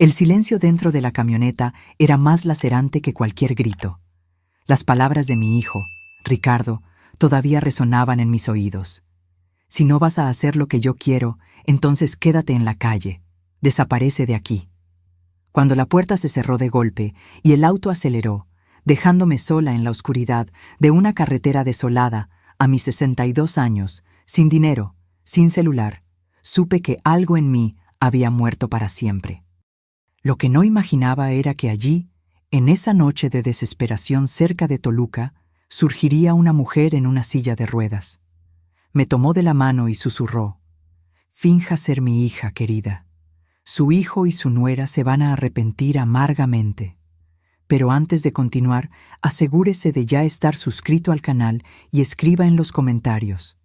El silencio dentro de la camioneta era más lacerante que cualquier grito. Las palabras de mi hijo, Ricardo, todavía resonaban en mis oídos. Si no vas a hacer lo que yo quiero, entonces quédate en la calle. Desaparece de aquí. Cuando la puerta se cerró de golpe y el auto aceleró, dejándome sola en la oscuridad de una carretera desolada, a mis 62 años, sin dinero, sin celular, supe que algo en mí había muerto para siempre. Lo que no imaginaba era que allí, en esa noche de desesperación cerca de Toluca, surgiría una mujer en una silla de ruedas. Me tomó de la mano y susurró: «Finja ser mi hija, querida. Su hijo y su nuera se van a arrepentir amargamente. Pero antes de continuar, asegúrese de ya estar suscrito al canal y escriba en los comentarios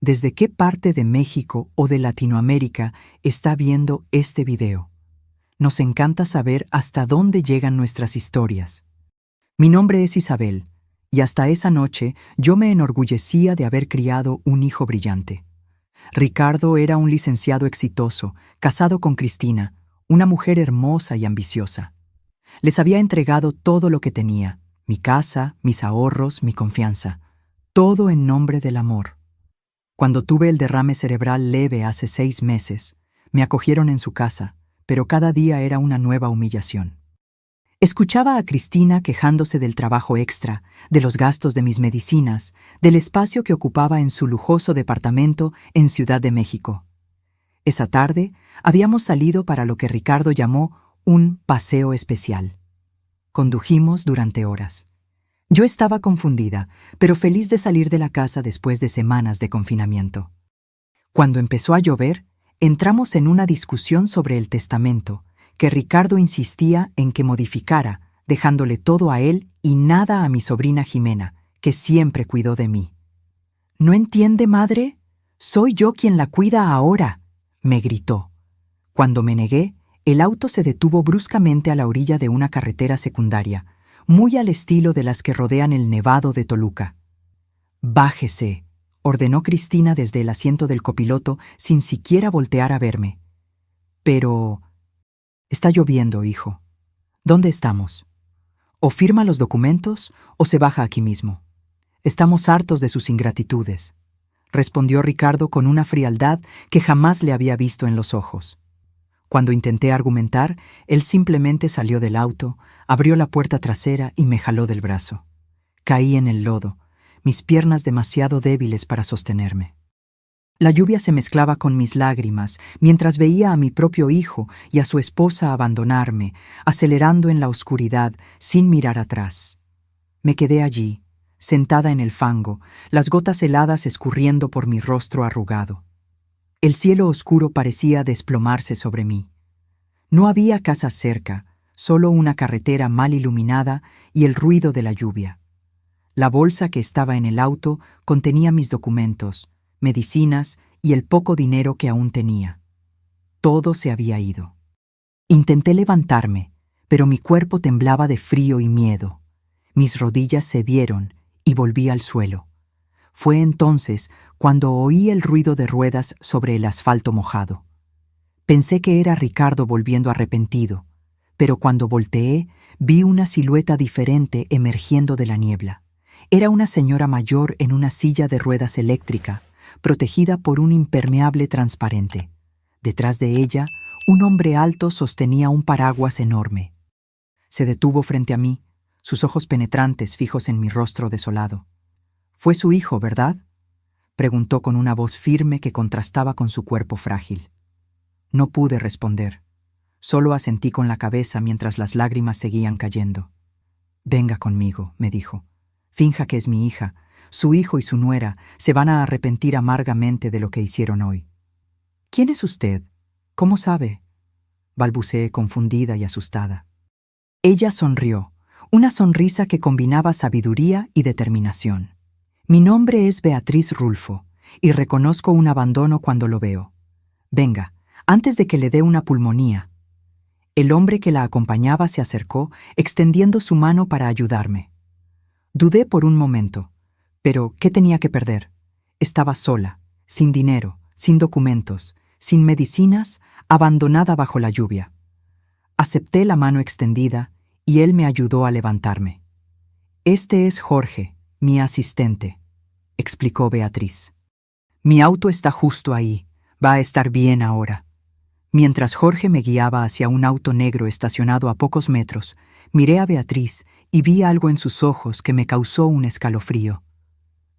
¿desde qué parte de México o de Latinoamérica está viendo este video? Nos encanta saber hasta dónde llegan nuestras historias. Mi nombre es Isabel, y hasta esa noche yo me enorgullecía de haber criado un hijo brillante. Ricardo era un licenciado exitoso, casado con Cristina, una mujer hermosa y ambiciosa. Les había entregado todo lo que tenía, mi casa, mis ahorros, mi confianza, todo en nombre del amor. Cuando tuve el derrame cerebral leve hace 6 meses, me acogieron en su casa, pero cada día era una nueva humillación. Escuchaba a Cristina quejándose del trabajo extra, de los gastos de mis medicinas, del espacio que ocupaba en su lujoso departamento en Ciudad de México. Esa tarde habíamos salido para lo que Ricardo llamó un paseo especial. Condujimos durante horas. Yo estaba confundida, pero feliz de salir de la casa después de semanas de confinamiento. Cuando empezó a llover, entramos en una discusión sobre el testamento, que Ricardo insistía en que modificara, dejándole todo a él y nada a mi sobrina Jimena, que siempre cuidó de mí. «¿No entiende, madre? Soy yo quien la cuida ahora», me gritó. Cuando me negué, el auto se detuvo bruscamente a la orilla de una carretera secundaria, muy al estilo de las que rodean el Nevado de Toluca. «Bájese», ordenó Cristina desde el asiento del copiloto sin siquiera voltear a verme. «Pero... está lloviendo, hijo. ¿Dónde estamos? O firma los documentos o se baja aquí mismo. Estamos hartos de sus ingratitudes», respondió Ricardo con una frialdad que jamás le había visto en los ojos. Cuando intenté argumentar, él simplemente salió del auto, abrió la puerta trasera y me jaló del brazo. Caí en el lodo, mis piernas demasiado débiles para sostenerme. La lluvia se mezclaba con mis lágrimas mientras veía a mi propio hijo y a su esposa abandonarme, acelerando en la oscuridad sin mirar atrás. Me quedé allí, sentada en el fango, las gotas heladas escurriendo por mi rostro arrugado. El cielo oscuro parecía desplomarse sobre mí. No había casas cerca, solo una carretera mal iluminada y el ruido de la lluvia. La bolsa que estaba en el auto contenía mis documentos, medicinas y el poco dinero que aún tenía. Todo se había ido. Intenté levantarme, pero mi cuerpo temblaba de frío y miedo. Mis rodillas cedieron y volví al suelo. Fue entonces cuando oí el ruido de ruedas sobre el asfalto mojado. Pensé que era Ricardo volviendo arrepentido, pero cuando volteé vi una silueta diferente emergiendo de la niebla. Era una señora mayor en una silla de ruedas eléctrica, protegida por un impermeable transparente. Detrás de ella, un hombre alto sostenía un paraguas enorme. Se detuvo frente a mí, sus ojos penetrantes fijos en mi rostro desolado. «¿Fue su hijo, verdad?», preguntó con una voz firme que contrastaba con su cuerpo frágil. No pude responder. Solo asentí con la cabeza mientras las lágrimas seguían cayendo. «Venga conmigo», me dijo. «Finja que es mi hija. Su hijo y su nuera se van a arrepentir amargamente de lo que hicieron hoy». «¿Quién es usted? ¿Cómo sabe?», balbuceé confundida y asustada. Ella sonrió, una sonrisa que combinaba sabiduría y determinación. «Mi nombre es Beatriz Rulfo, y reconozco un abandono cuando lo veo. Venga, antes de que le dé una pulmonía». El hombre que la acompañaba se acercó, extendiendo su mano para ayudarme. Dudé por un momento, pero ¿qué tenía que perder? Estaba sola, sin dinero, sin documentos, sin medicinas, abandonada bajo la lluvia. Acepté la mano extendida y él me ayudó a levantarme. Este es Jorge, mi asistente, explicó Beatriz. Mi auto está justo ahí, va a estar bien ahora. Mientras Jorge me guiaba hacia un auto negro estacionado a pocos metros, miré a Beatriz y vi algo en sus ojos que me causó un escalofrío.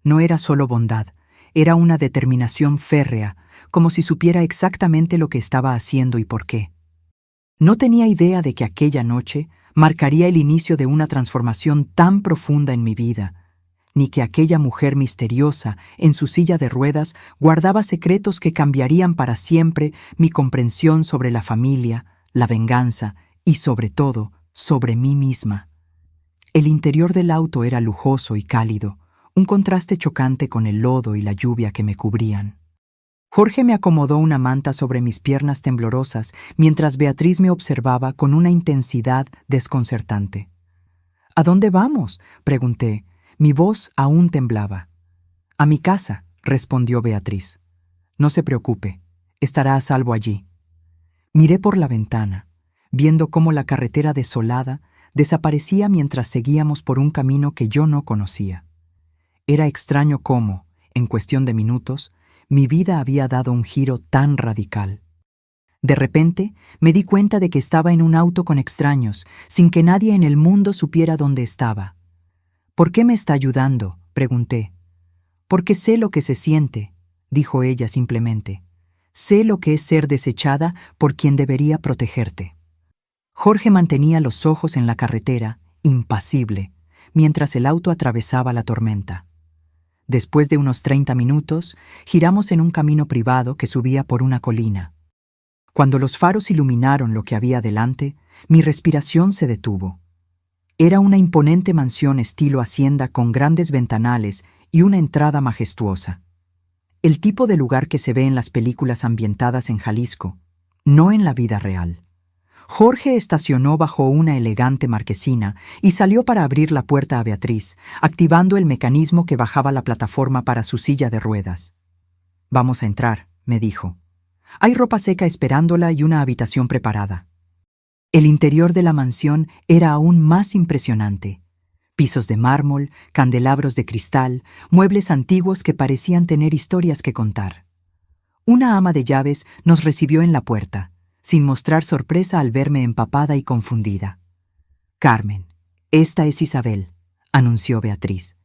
No era solo bondad, era una determinación férrea, como si supiera exactamente lo que estaba haciendo y por qué. No tenía idea de que aquella noche marcaría el inicio de una transformación tan profunda en mi vida, ni que aquella mujer misteriosa en su silla de ruedas guardaba secretos que cambiarían para siempre mi comprensión sobre la familia, la venganza y, sobre todo, sobre mí misma. El interior del auto era lujoso y cálido, un contraste chocante con el lodo y la lluvia que me cubrían. Jorge me acomodó una manta sobre mis piernas temblorosas mientras Beatriz me observaba con una intensidad desconcertante. ¿A dónde vamos?, pregunté. Mi voz aún temblaba. A mi casa, respondió Beatriz. No se preocupe, estará a salvo allí. Miré por la ventana, viendo cómo la carretera desolada desaparecía mientras seguíamos por un camino que yo no conocía. Era extraño cómo, en cuestión de minutos, mi vida había dado un giro tan radical. De repente, me di cuenta de que estaba en un auto con extraños, sin que nadie en el mundo supiera dónde estaba. ¿Por qué me está ayudando?, pregunté. Porque sé lo que se siente, dijo ella simplemente. Sé lo que es ser desechada por quien debería protegerte. Jorge mantenía los ojos en la carretera, impasible, mientras el auto atravesaba la tormenta. Después de unos 30 minutos, giramos en un camino privado que subía por una colina. Cuando los faros iluminaron lo que había delante, mi respiración se detuvo. Era una imponente mansión estilo hacienda con grandes ventanales y una entrada majestuosa. El tipo de lugar que se ve en las películas ambientadas en Jalisco, no en la vida real. Jorge estacionó bajo una elegante marquesina y salió para abrir la puerta a Beatriz, activando el mecanismo que bajaba la plataforma para su silla de ruedas. «Vamos a entrar», me dijo. «Hay ropa seca esperándola y una habitación preparada». El interior de la mansión era aún más impresionante. Pisos de mármol, candelabros de cristal, muebles antiguos que parecían tener historias que contar. Una ama de llaves nos recibió en la puerta, sin mostrar sorpresa al verme empapada y confundida. «Carmen, esta es Isabel», anunció Beatriz.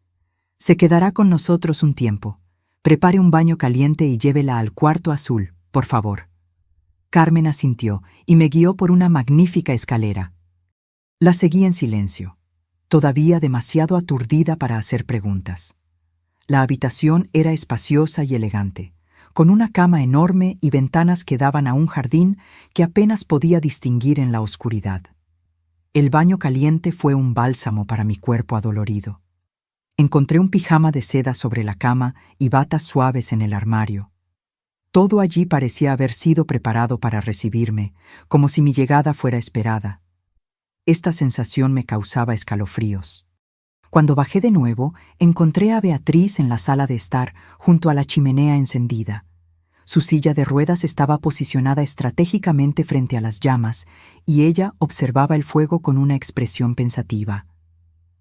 «Se quedará con nosotros un tiempo. Prepare un baño caliente y llévela al cuarto azul, por favor». Carmen asintió y me guió por una magnífica escalera. La seguí en silencio, todavía demasiado aturdida para hacer preguntas. La habitación era espaciosa y elegante, con una cama enorme y ventanas que daban a un jardín que apenas podía distinguir en la oscuridad. El baño caliente fue un bálsamo para mi cuerpo adolorido. Encontré un pijama de seda sobre la cama y batas suaves en el armario. Todo allí parecía haber sido preparado para recibirme, como si mi llegada fuera esperada. Esta sensación me causaba escalofríos. Cuando bajé de nuevo, encontré a Beatriz en la sala de estar, junto a la chimenea encendida. Su silla de ruedas estaba posicionada estratégicamente frente a las llamas, y ella observaba el fuego con una expresión pensativa.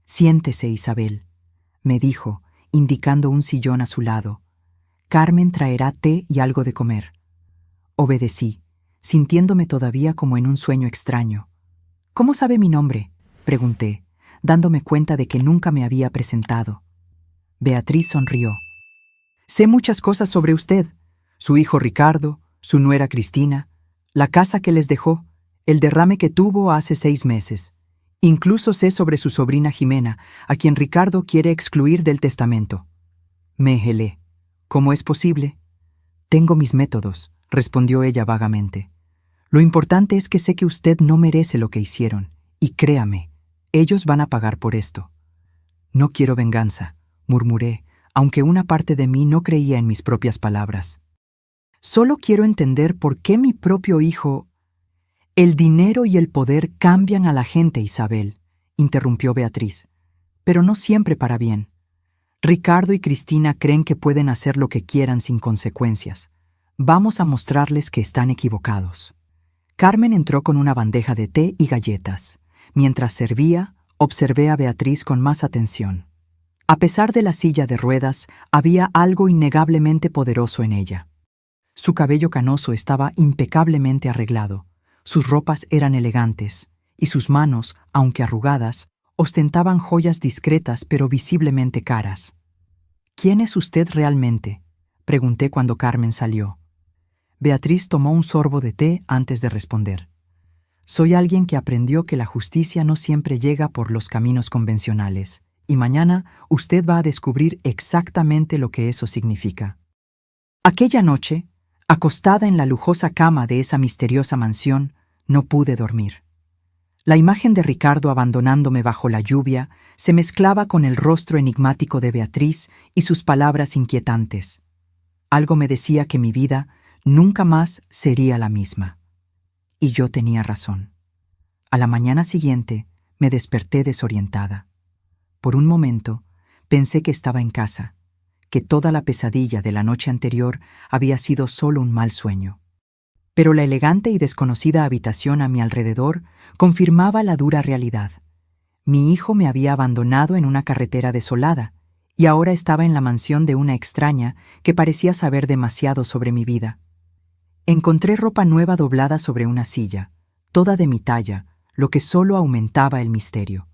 «Siéntese, Isabel», me dijo, indicando un sillón a su lado. «Carmen traerá té y algo de comer». Obedecí, sintiéndome todavía como en un sueño extraño. «¿Cómo sabe mi nombre?», pregunté, dándome cuenta de que nunca me había presentado. Beatriz sonrió. «Sé muchas cosas sobre usted, su hijo Ricardo, su nuera Cristina, la casa que les dejó, el derrame que tuvo hace 6 meses. Incluso sé sobre su sobrina Jimena, a quien Ricardo quiere excluir del testamento». Me helé. «¿Cómo es posible?» «Tengo mis métodos», respondió ella vagamente. «Lo importante es que sé que usted no merece lo que hicieron, y créame, ellos van a pagar por esto». «No quiero venganza», murmuré, aunque una parte de mí no creía en mis propias palabras. «Solo quiero entender por qué mi propio hijo...» «El dinero y el poder cambian a la gente, Isabel», interrumpió Beatriz, «pero no siempre para bien. Ricardo y Cristina creen que pueden hacer lo que quieran sin consecuencias. Vamos a mostrarles que están equivocados». Carmen entró con una bandeja de té y galletas. Mientras servía, observé a Beatriz con más atención. A pesar de la silla de ruedas, había algo innegablemente poderoso en ella. Su cabello canoso estaba impecablemente arreglado, sus ropas eran elegantes, y sus manos, aunque arrugadas, ostentaban joyas discretas pero visiblemente caras. «¿Quién es usted realmente?», pregunté cuando Carmen salió. Beatriz tomó un sorbo de té antes de responder. «Soy alguien que aprendió que la justicia no siempre llega por los caminos convencionales, y mañana usted va a descubrir exactamente lo que eso significa». Aquella noche, acostada en la lujosa cama de esa misteriosa mansión, no pude dormir. La imagen de Ricardo abandonándome bajo la lluvia se mezclaba con el rostro enigmático de Beatriz y sus palabras inquietantes. Algo me decía que mi vida nunca más sería la misma. Y yo tenía razón. A la mañana siguiente me desperté desorientada. Por un momento pensé que estaba en casa, que toda la pesadilla de la noche anterior había sido solo un mal sueño. Pero la elegante y desconocida habitación a mi alrededor confirmaba la dura realidad. Mi hijo me había abandonado en una carretera desolada y ahora estaba en la mansión de una extraña que parecía saber demasiado sobre mi vida. Encontré ropa nueva doblada sobre una silla, toda de mi talla, lo que solo aumentaba el misterio.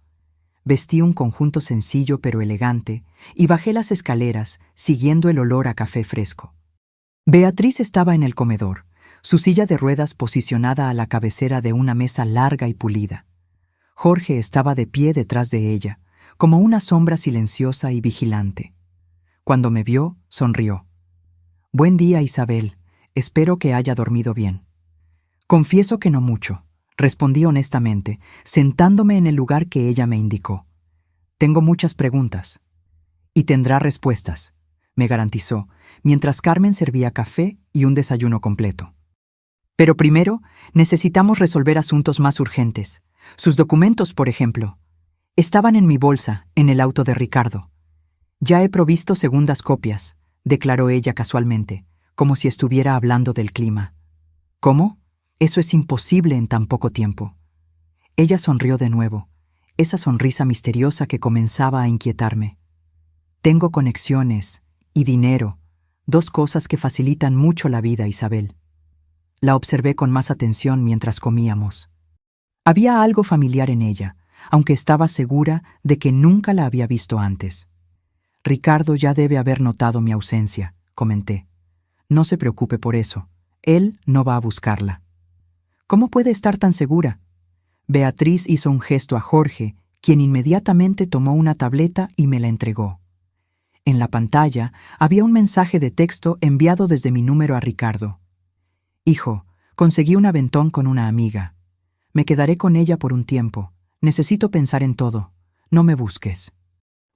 Vestí un conjunto sencillo pero elegante y bajé las escaleras siguiendo el olor a café fresco. Beatriz estaba en el comedor, su silla de ruedas posicionada a la cabecera de una mesa larga y pulida. Jorge estaba de pie detrás de ella, como una sombra silenciosa y vigilante. Cuando me vio, sonrió. «Buen día, Isabel. Espero que haya dormido bien». «Confieso que no mucho», respondí honestamente, sentándome en el lugar que ella me indicó. «Tengo muchas preguntas». «Y tendrá respuestas», me garantizó, mientras Carmen servía café y un desayuno completo. «Pero primero, necesitamos resolver asuntos más urgentes. Sus documentos, por ejemplo. Estaban en mi bolsa, en el auto de Ricardo». «Ya he provisto segundas copias», declaró ella casualmente, como si estuviera hablando del clima. «¿Cómo? Eso es imposible en tan poco tiempo». Ella sonrió de nuevo, esa sonrisa misteriosa que comenzaba a inquietarme. «Tengo conexiones y dinero, dos cosas que facilitan mucho la vida, Isabel». La observé con más atención mientras comíamos. Había algo familiar en ella, aunque estaba segura de que nunca la había visto antes. «Ricardo ya debe haber notado mi ausencia», comenté. «No se preocupe por eso. Él no va a buscarla». «¿Cómo puede estar tan segura?». Beatriz hizo un gesto a Jorge, quien inmediatamente tomó una tableta y me la entregó. En la pantalla había un mensaje de texto enviado desde mi número a Ricardo. «Hijo, conseguí un aventón con una amiga. Me quedaré con ella por un tiempo. Necesito pensar en todo. No me busques».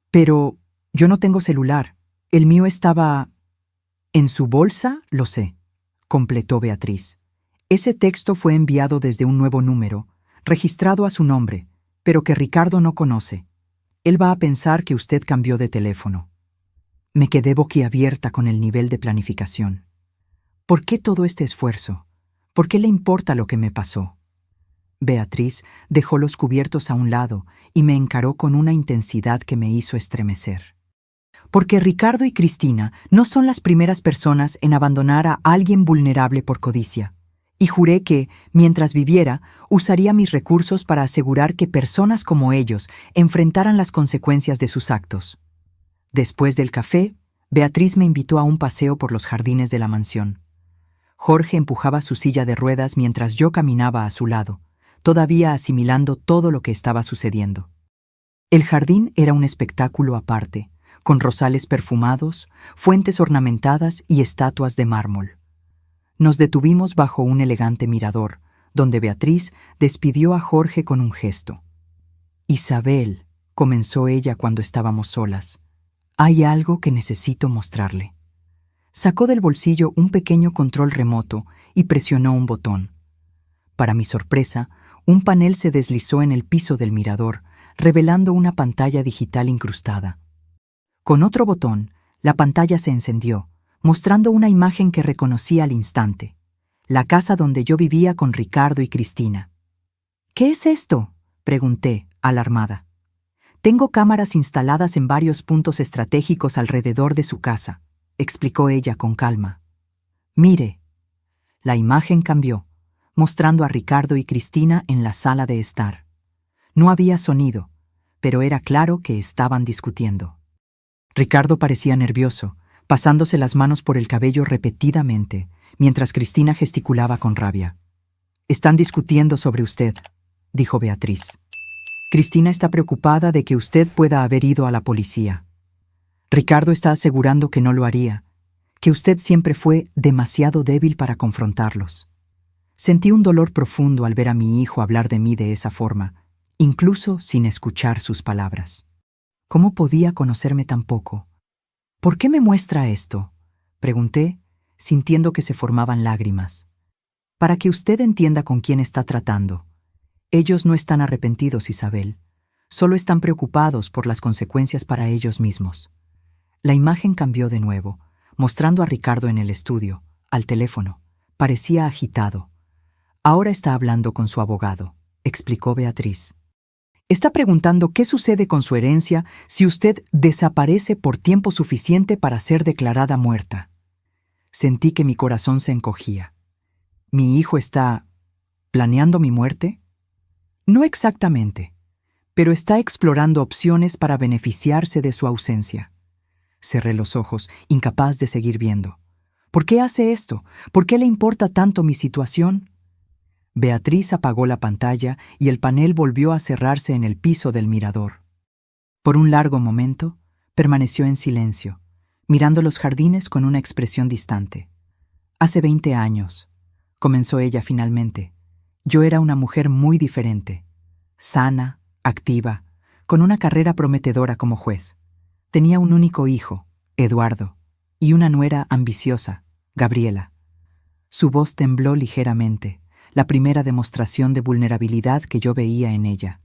«Pero yo no tengo celular. El mío estaba...». «En su bolsa, lo sé», completó Beatriz. «Ese texto fue enviado desde un nuevo número, registrado a su nombre, pero que Ricardo no conoce. Él va a pensar que usted cambió de teléfono». Me quedé boquiabierta con el nivel de planificación. ¿Por qué todo este esfuerzo? ¿Por qué le importa lo que me pasó? Beatriz dejó los cubiertos a un lado y me encaró con una intensidad que me hizo estremecer. «Porque Ricardo y Cristina no son las primeras personas en abandonar a alguien vulnerable por codicia. Y juré que, mientras viviera, usaría mis recursos para asegurar que personas como ellos enfrentaran las consecuencias de sus actos». Después del café, Beatriz me invitó a un paseo por los jardines de la mansión. Jorge empujaba su silla de ruedas mientras yo caminaba a su lado, todavía asimilando todo lo que estaba sucediendo. El jardín era un espectáculo aparte, con rosales perfumados, fuentes ornamentadas y estatuas de mármol. Nos detuvimos bajo un elegante mirador, donde Beatriz despidió a Jorge con un gesto. «Isabel», comenzó ella cuando estábamos solas, «hay algo que necesito mostrarle». Sacó del bolsillo un pequeño control remoto y presionó un botón. Para mi sorpresa, un panel se deslizó en el piso del mirador, revelando una pantalla digital incrustada. Con otro botón, la pantalla se encendió, mostrando una imagen que reconocí al instante. la casa donde yo vivía con Ricardo y Cristina. ¿Qué es esto?, pregunté, alarmada. Tengo cámaras instaladas en varios puntos estratégicos alrededor de su casa, explicó ella con calma. Mire. La imagen cambió, mostrando a Ricardo y Cristina en la sala de estar. No había sonido, pero era claro que estaban discutiendo. Ricardo parecía nervioso, pasándose las manos por el cabello repetidamente, mientras Cristina gesticulaba con rabia. «Están discutiendo sobre usted», dijo Beatriz. «Cristina está preocupada de que usted pueda haber ido a la policía. Ricardo está asegurando que no lo haría, que usted siempre fue demasiado débil para confrontarlos». Sentí un dolor profundo al ver a mi hijo hablar de mí de esa forma, incluso sin escuchar sus palabras. ¿Cómo podía conocerme tan poco? «¿Por qué me muestra esto?», pregunté, sintiendo que se formaban lágrimas. «Para que usted entienda con quién está tratando. Ellos no están arrepentidos, Isabel. Solo están preocupados por las consecuencias para ellos mismos». La imagen cambió de nuevo, mostrando a Ricardo en el estudio, al teléfono. Parecía agitado. «Ahora está hablando con su abogado», explicó Beatriz. «Está preguntando qué sucede con su herencia si usted desaparece por tiempo suficiente para ser declarada muerta». Sentí que mi corazón se encogía. ¿Mi hijo está planeando mi muerte? No exactamente, pero está explorando opciones para beneficiarse de su ausencia. Cerré los ojos, incapaz de seguir viendo. ¿Por qué hace esto? ¿Por qué le importa tanto mi situación? Beatriz apagó la pantalla y el panel volvió a cerrarse en el piso del mirador. Por un largo momento, permaneció en silencio, mirando los jardines con una expresión distante. «Hace 20 años», comenzó ella finalmente, «yo era una mujer muy diferente, sana, activa, con una carrera prometedora como juez. Tenía un único hijo, Eduardo, y una nuera ambiciosa, Gabriela». Su voz tembló ligeramente, la primera demostración de vulnerabilidad que yo veía en ella.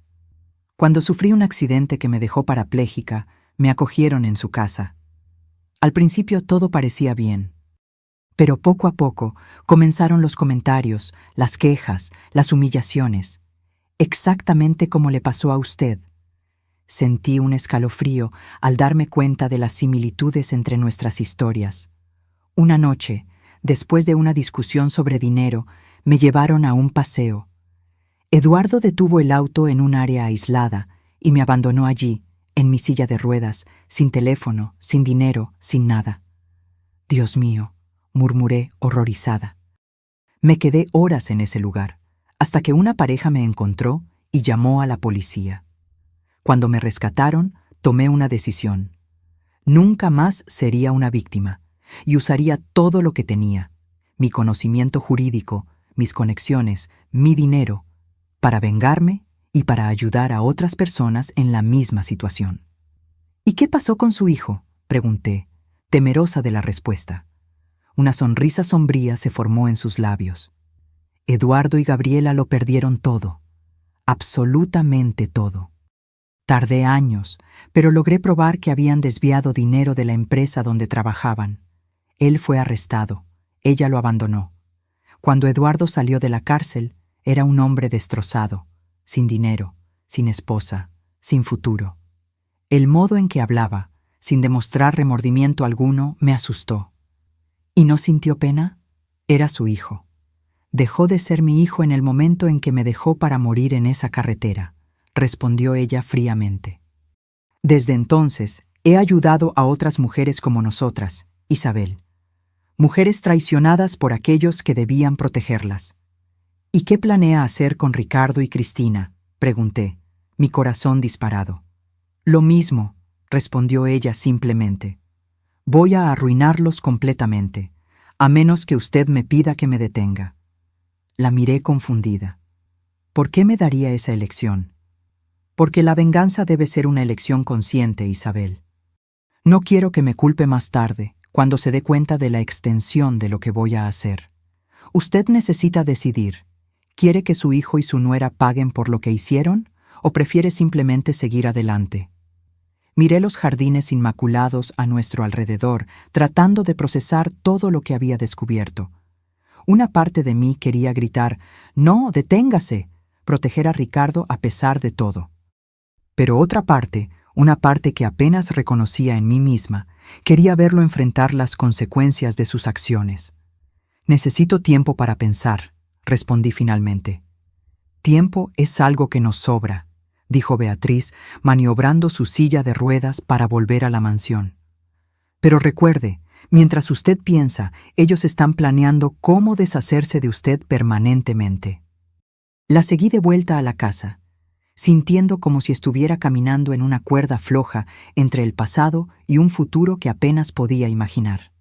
«Cuando sufrí un accidente que me dejó parapléjica, me acogieron en su casa. Al principio todo parecía bien. Pero poco a poco comenzaron los comentarios, las quejas, las humillaciones. Exactamente como le pasó a usted». Sentí un escalofrío al darme cuenta de las similitudes entre nuestras historias. Una noche, después de una discusión sobre dinero, me llevaron a un paseo. Eduardo detuvo el auto en un área aislada y me abandonó allí, en mi silla de ruedas, sin teléfono, sin dinero, sin nada. «Dios mío», murmuré horrorizada. Me quedé horas en ese lugar, hasta que una pareja me encontró y llamó a la policía. Cuando me rescataron, tomé una decisión. Nunca más sería una víctima, y usaría todo lo que tenía, mi conocimiento jurídico, mis conexiones, mi dinero, para vengarme y para ayudar a otras personas en la misma situación. «¿Y qué pasó con su hijo?», pregunté, temerosa de la respuesta. Una sonrisa sombría se formó en sus labios. «Eduardo y Gabriela lo perdieron todo, absolutamente todo. Tardé años, pero logré probar que habían desviado dinero de la empresa donde trabajaban. Él fue arrestado, ella lo abandonó. Cuando Eduardo salió de la cárcel, era un hombre destrozado, sin dinero, sin esposa, sin futuro. El modo en que hablaba, sin demostrar remordimiento alguno, me asustó. ¿Y no sintió pena? Era su hijo. Dejó de ser mi hijo en el momento en que me dejó para morir en esa carretera», respondió ella fríamente. «Desde entonces, he ayudado a otras mujeres como nosotras, Isabel. Mujeres traicionadas por aquellos que debían protegerlas». «¿Y qué planea hacer con Ricardo y Cristina?», pregunté, mi corazón disparado. «Lo mismo», respondió ella simplemente. «Voy a arruinarlos completamente, a menos que usted me pida que me detenga». La miré confundida. ¿Por qué me daría esa elección? Porque la venganza debe ser una elección consciente, Isabel. No quiero que me culpe más tarde, cuando se dé cuenta de la extensión de lo que voy a hacer. Usted necesita decidir. ¿Quiere que su hijo y su nuera paguen por lo que hicieron o prefiere simplemente seguir adelante? Miré los jardines inmaculados a nuestro alrededor, tratando de procesar todo lo que había descubierto. Una parte de mí quería gritar, «¡No, deténgase!», proteger a Ricardo a pesar de todo. Pero otra parte, una parte que apenas reconocía en mí misma, quería verlo enfrentar las consecuencias de sus acciones. «Necesito tiempo para pensar», respondí finalmente. «Tiempo es algo que nos sobra», dijo Beatriz, maniobrando su silla de ruedas para volver a la mansión. «Pero recuerde, mientras usted piensa, ellos están planeando cómo deshacerse de usted permanentemente». La seguí de vuelta a la casa, sintiendo como si estuviera caminando en una cuerda floja entre el pasado y un futuro que apenas podía imaginar.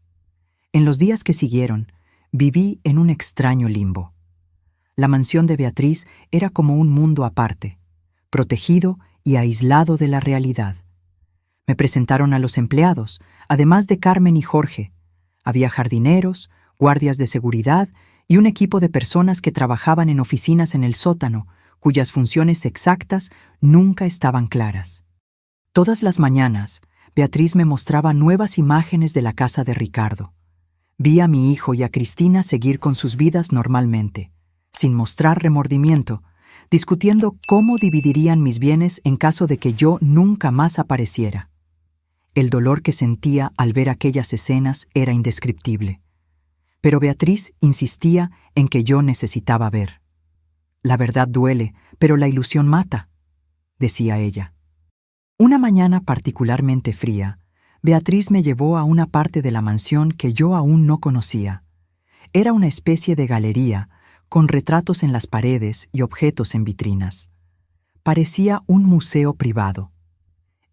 En los días que siguieron, viví en un extraño limbo. La mansión de Beatriz era como un mundo aparte, protegido y aislado de la realidad. Me presentaron a los empleados, además de Carmen y Jorge. Había jardineros, guardias de seguridad y un equipo de personas que trabajaban en oficinas en el sótano, cuyas funciones exactas nunca estaban claras. Todas las mañanas, Beatriz me mostraba nuevas imágenes de la casa de Ricardo. Vi a mi hijo y a Cristina seguir con sus vidas normalmente, sin mostrar remordimiento, discutiendo cómo dividirían mis bienes en caso de que yo nunca más apareciera. El dolor que sentía al ver aquellas escenas era indescriptible. Pero Beatriz insistía en que yo necesitaba ver. «La verdad duele, pero la ilusión mata», decía ella. Una mañana particularmente fría, Beatriz me llevó a una parte de la mansión que yo aún no conocía. Era una especie de galería, con retratos en las paredes y objetos en vitrinas. Parecía un museo privado.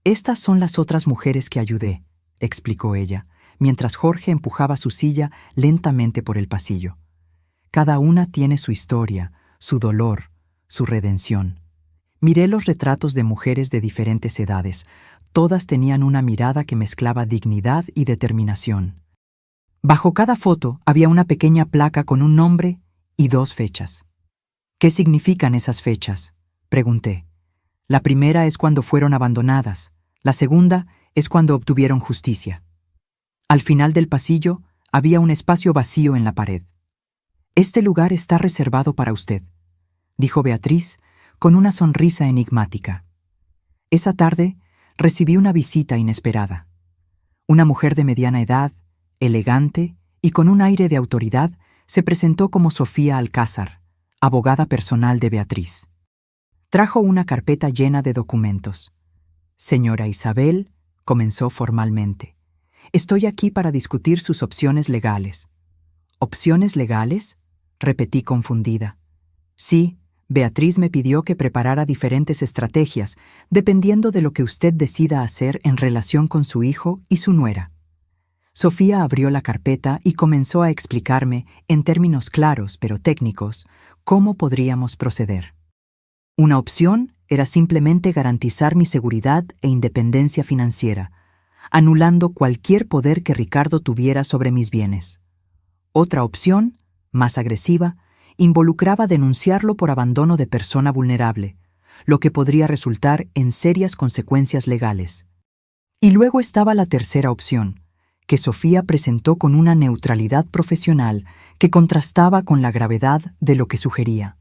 «Estas son las otras mujeres que ayudé», explicó ella, mientras Jorge empujaba su silla lentamente por el pasillo. «Cada una tiene su historia, su dolor, su redención». Miré los retratos de mujeres de diferentes edades. Todas tenían una mirada que mezclaba dignidad y determinación. Bajo cada foto había una pequeña placa con un nombre y 2 fechas. «¿Qué significan esas fechas?», pregunté. «La primera es cuando fueron abandonadas, la segunda es cuando obtuvieron justicia». Al final del pasillo había un espacio vacío en la pared. «Este lugar está reservado para usted», dijo Beatriz con una sonrisa enigmática. Esa tarde recibí una visita inesperada. Una mujer de mediana edad, elegante y con un aire de autoridad, se presentó como Sofía Alcázar, abogada personal de Beatriz. Trajo una carpeta llena de documentos. «Señora Isabel», comenzó formalmente, «estoy aquí para discutir sus opciones legales». «¿Opciones legales?», repetí confundida. «Sí, Beatriz me pidió que preparara diferentes estrategias, dependiendo de lo que usted decida hacer en relación con su hijo y su nuera». Sofía abrió la carpeta y comenzó a explicarme, en términos claros pero técnicos, cómo podríamos proceder. Una opción era simplemente garantizar mi seguridad e independencia financiera, anulando cualquier poder que Ricardo tuviera sobre mis bienes. Otra opción, más agresiva, involucraba denunciarlo por abandono de persona vulnerable, lo que podría resultar en serias consecuencias legales. Y luego estaba la tercera opción, que Sofía presentó con una neutralidad profesional que contrastaba con la gravedad de lo que sugería.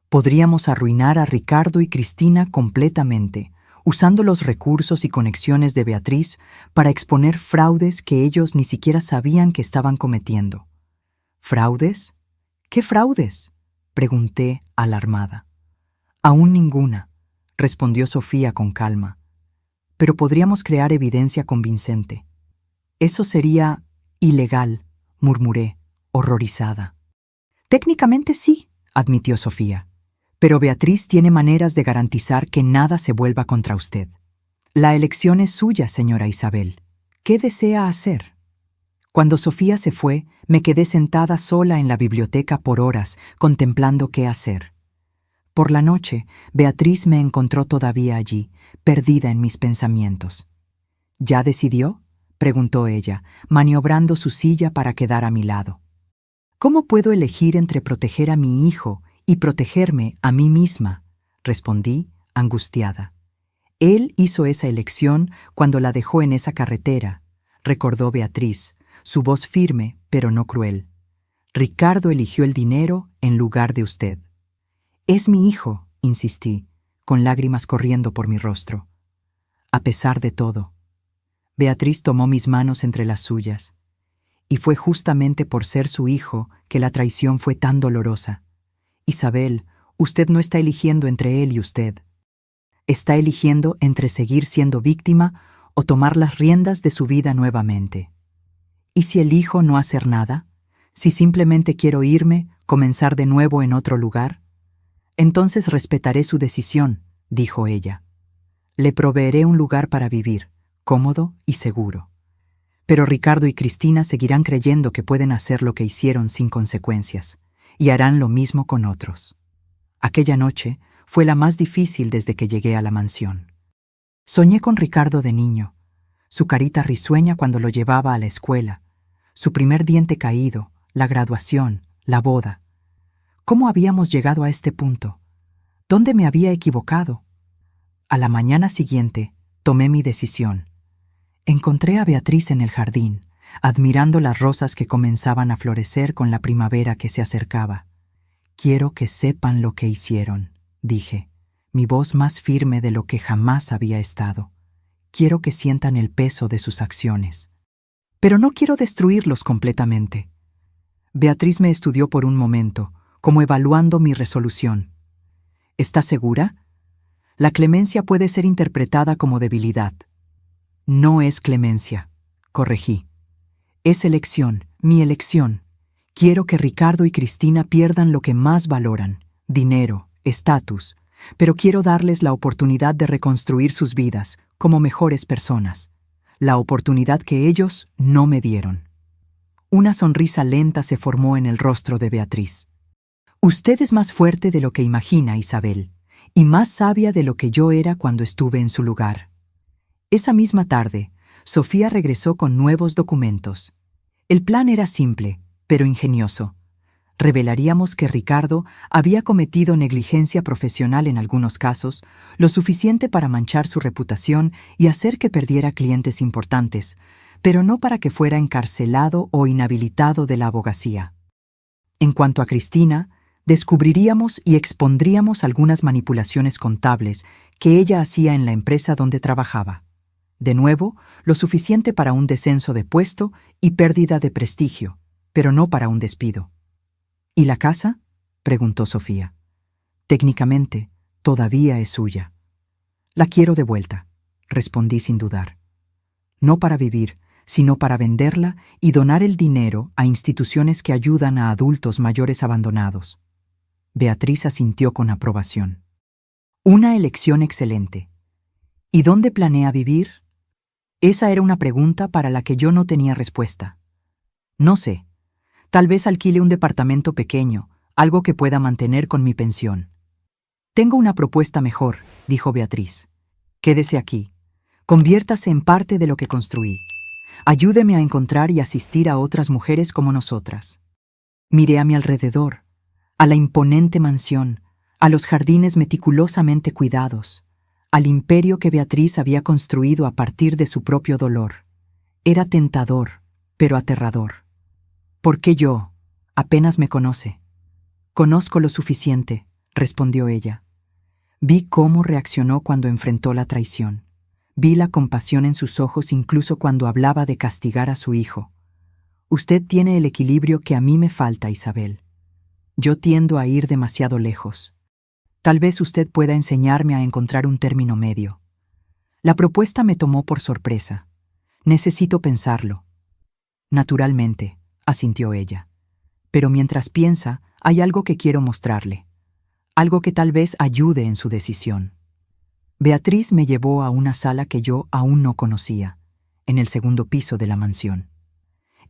Podríamos arruinar a Ricardo y Cristina completamente, usando los recursos y conexiones de Beatriz para exponer fraudes que ellos ni siquiera sabían que estaban cometiendo. ¿Fraudes? ¿Qué fraudes?, pregunté, alarmada. «Aún ninguna», respondió Sofía con calma. «Pero podríamos crear evidencia convincente». «Eso sería ilegal», murmuré, horrorizada. «Técnicamente sí», admitió Sofía, «pero Beatriz tiene maneras de garantizar que nada se vuelva contra usted. La elección es suya, señora Isabel. ¿Qué desea hacer?». Cuando Sofía se fue, me quedé sentada sola en la biblioteca por horas, contemplando qué hacer. Por la noche, Beatriz me encontró todavía allí, perdida en mis pensamientos. «¿Ya decidió?», preguntó ella, maniobrando su silla para quedar a mi lado. «¿Cómo puedo elegir entre proteger a mi hijo y protegerme a mí misma?», respondí, angustiada. «Él hizo esa elección cuando la dejó en esa carretera», recordó Beatriz, su voz firme pero no cruel. Ricardo eligió el dinero en lugar de usted. Es mi hijo, insistí, con lágrimas corriendo por mi rostro. A pesar de todo, Beatriz tomó mis manos entre las suyas. Y fue justamente por ser su hijo que la traición fue tan dolorosa. Isabel, usted no está eligiendo entre él y usted. Está eligiendo entre seguir siendo víctima o tomar las riendas de su vida nuevamente. ¿Y si elijo no hacer nada? ¿Si simplemente quiero irme, comenzar de nuevo en otro lugar? Entonces respetaré su decisión, dijo ella. Le proveeré un lugar para vivir, cómodo y seguro. Pero Ricardo y Cristina seguirán creyendo que pueden hacer lo que hicieron sin consecuencias, y harán lo mismo con otros. Aquella noche fue la más difícil desde que llegué a la mansión. Soñé con Ricardo de niño, su carita risueña cuando lo llevaba a la escuela, su primer diente caído, la graduación, la boda. ¿Cómo habíamos llegado a este punto? ¿Dónde me había equivocado? A la mañana siguiente, tomé mi decisión. Encontré a Beatriz en el jardín, admirando las rosas que comenzaban a florecer con la primavera que se acercaba. Quiero que sepan lo que hicieron, dije, mi voz más firme de lo que jamás había estado. Quiero que sientan el peso de sus acciones. Pero no quiero destruirlos completamente. Beatriz me estudió por un momento, como evaluando mi resolución. ¿Estás segura? La clemencia puede ser interpretada como debilidad. No es clemencia, corregí. Es elección, mi elección. Quiero que Ricardo y Cristina pierdan lo que más valoran, dinero, estatus, pero quiero darles la oportunidad de reconstruir sus vidas como mejores personas, la oportunidad que ellos no me dieron. Una sonrisa lenta se formó en el rostro de Beatriz. Usted es más fuerte de lo que imagina, Isabel, y más sabia de lo que yo era cuando estuve en su lugar. Esa misma tarde, Sofía regresó con nuevos documentos. El plan era simple, pero ingenioso. Revelaríamos que Ricardo había cometido negligencia profesional en algunos casos, lo suficiente para manchar su reputación y hacer que perdiera clientes importantes, pero no para que fuera encarcelado o inhabilitado de la abogacía. En cuanto a Cristina, descubriríamos y expondríamos algunas manipulaciones contables que ella hacía en la empresa donde trabajaba. De nuevo, lo suficiente para un descenso de puesto y pérdida de prestigio, pero no para un despido. ¿Y la casa?, preguntó Sofía. Técnicamente, todavía es suya. La quiero de vuelta, respondí sin dudar. No para vivir, sino para venderla y donar el dinero a instituciones que ayudan a adultos mayores abandonados. Beatriz asintió con aprobación. Una elección excelente. ¿Y dónde planea vivir? Esa era una pregunta para la que yo no tenía respuesta. No sé. Tal vez alquile un departamento pequeño, algo que pueda mantener con mi pensión. Tengo una propuesta mejor, dijo Beatriz. Quédese aquí. Conviértase en parte de lo que construí. Ayúdeme a encontrar y asistir a otras mujeres como nosotras. Miré a mi alrededor, a la imponente mansión, a los jardines meticulosamente cuidados, al imperio que Beatriz había construido a partir de su propio dolor. Era tentador, pero aterrador. ¿Por qué yo? Apenas me conoce. Conozco lo suficiente, respondió ella. Vi cómo reaccionó cuando enfrentó la traición. Vi la compasión en sus ojos incluso cuando hablaba de castigar a su hijo. Usted tiene el equilibrio que a mí me falta, Isabel. Yo tiendo a ir demasiado lejos. Tal vez usted pueda enseñarme a encontrar un término medio. La propuesta me tomó por sorpresa. Necesito pensarlo. Naturalmente, asintió ella. Pero mientras piensa, hay algo que quiero mostrarle. Algo que tal vez ayude en su decisión. Beatriz me llevó a una sala que yo aún no conocía, en el segundo piso de la mansión.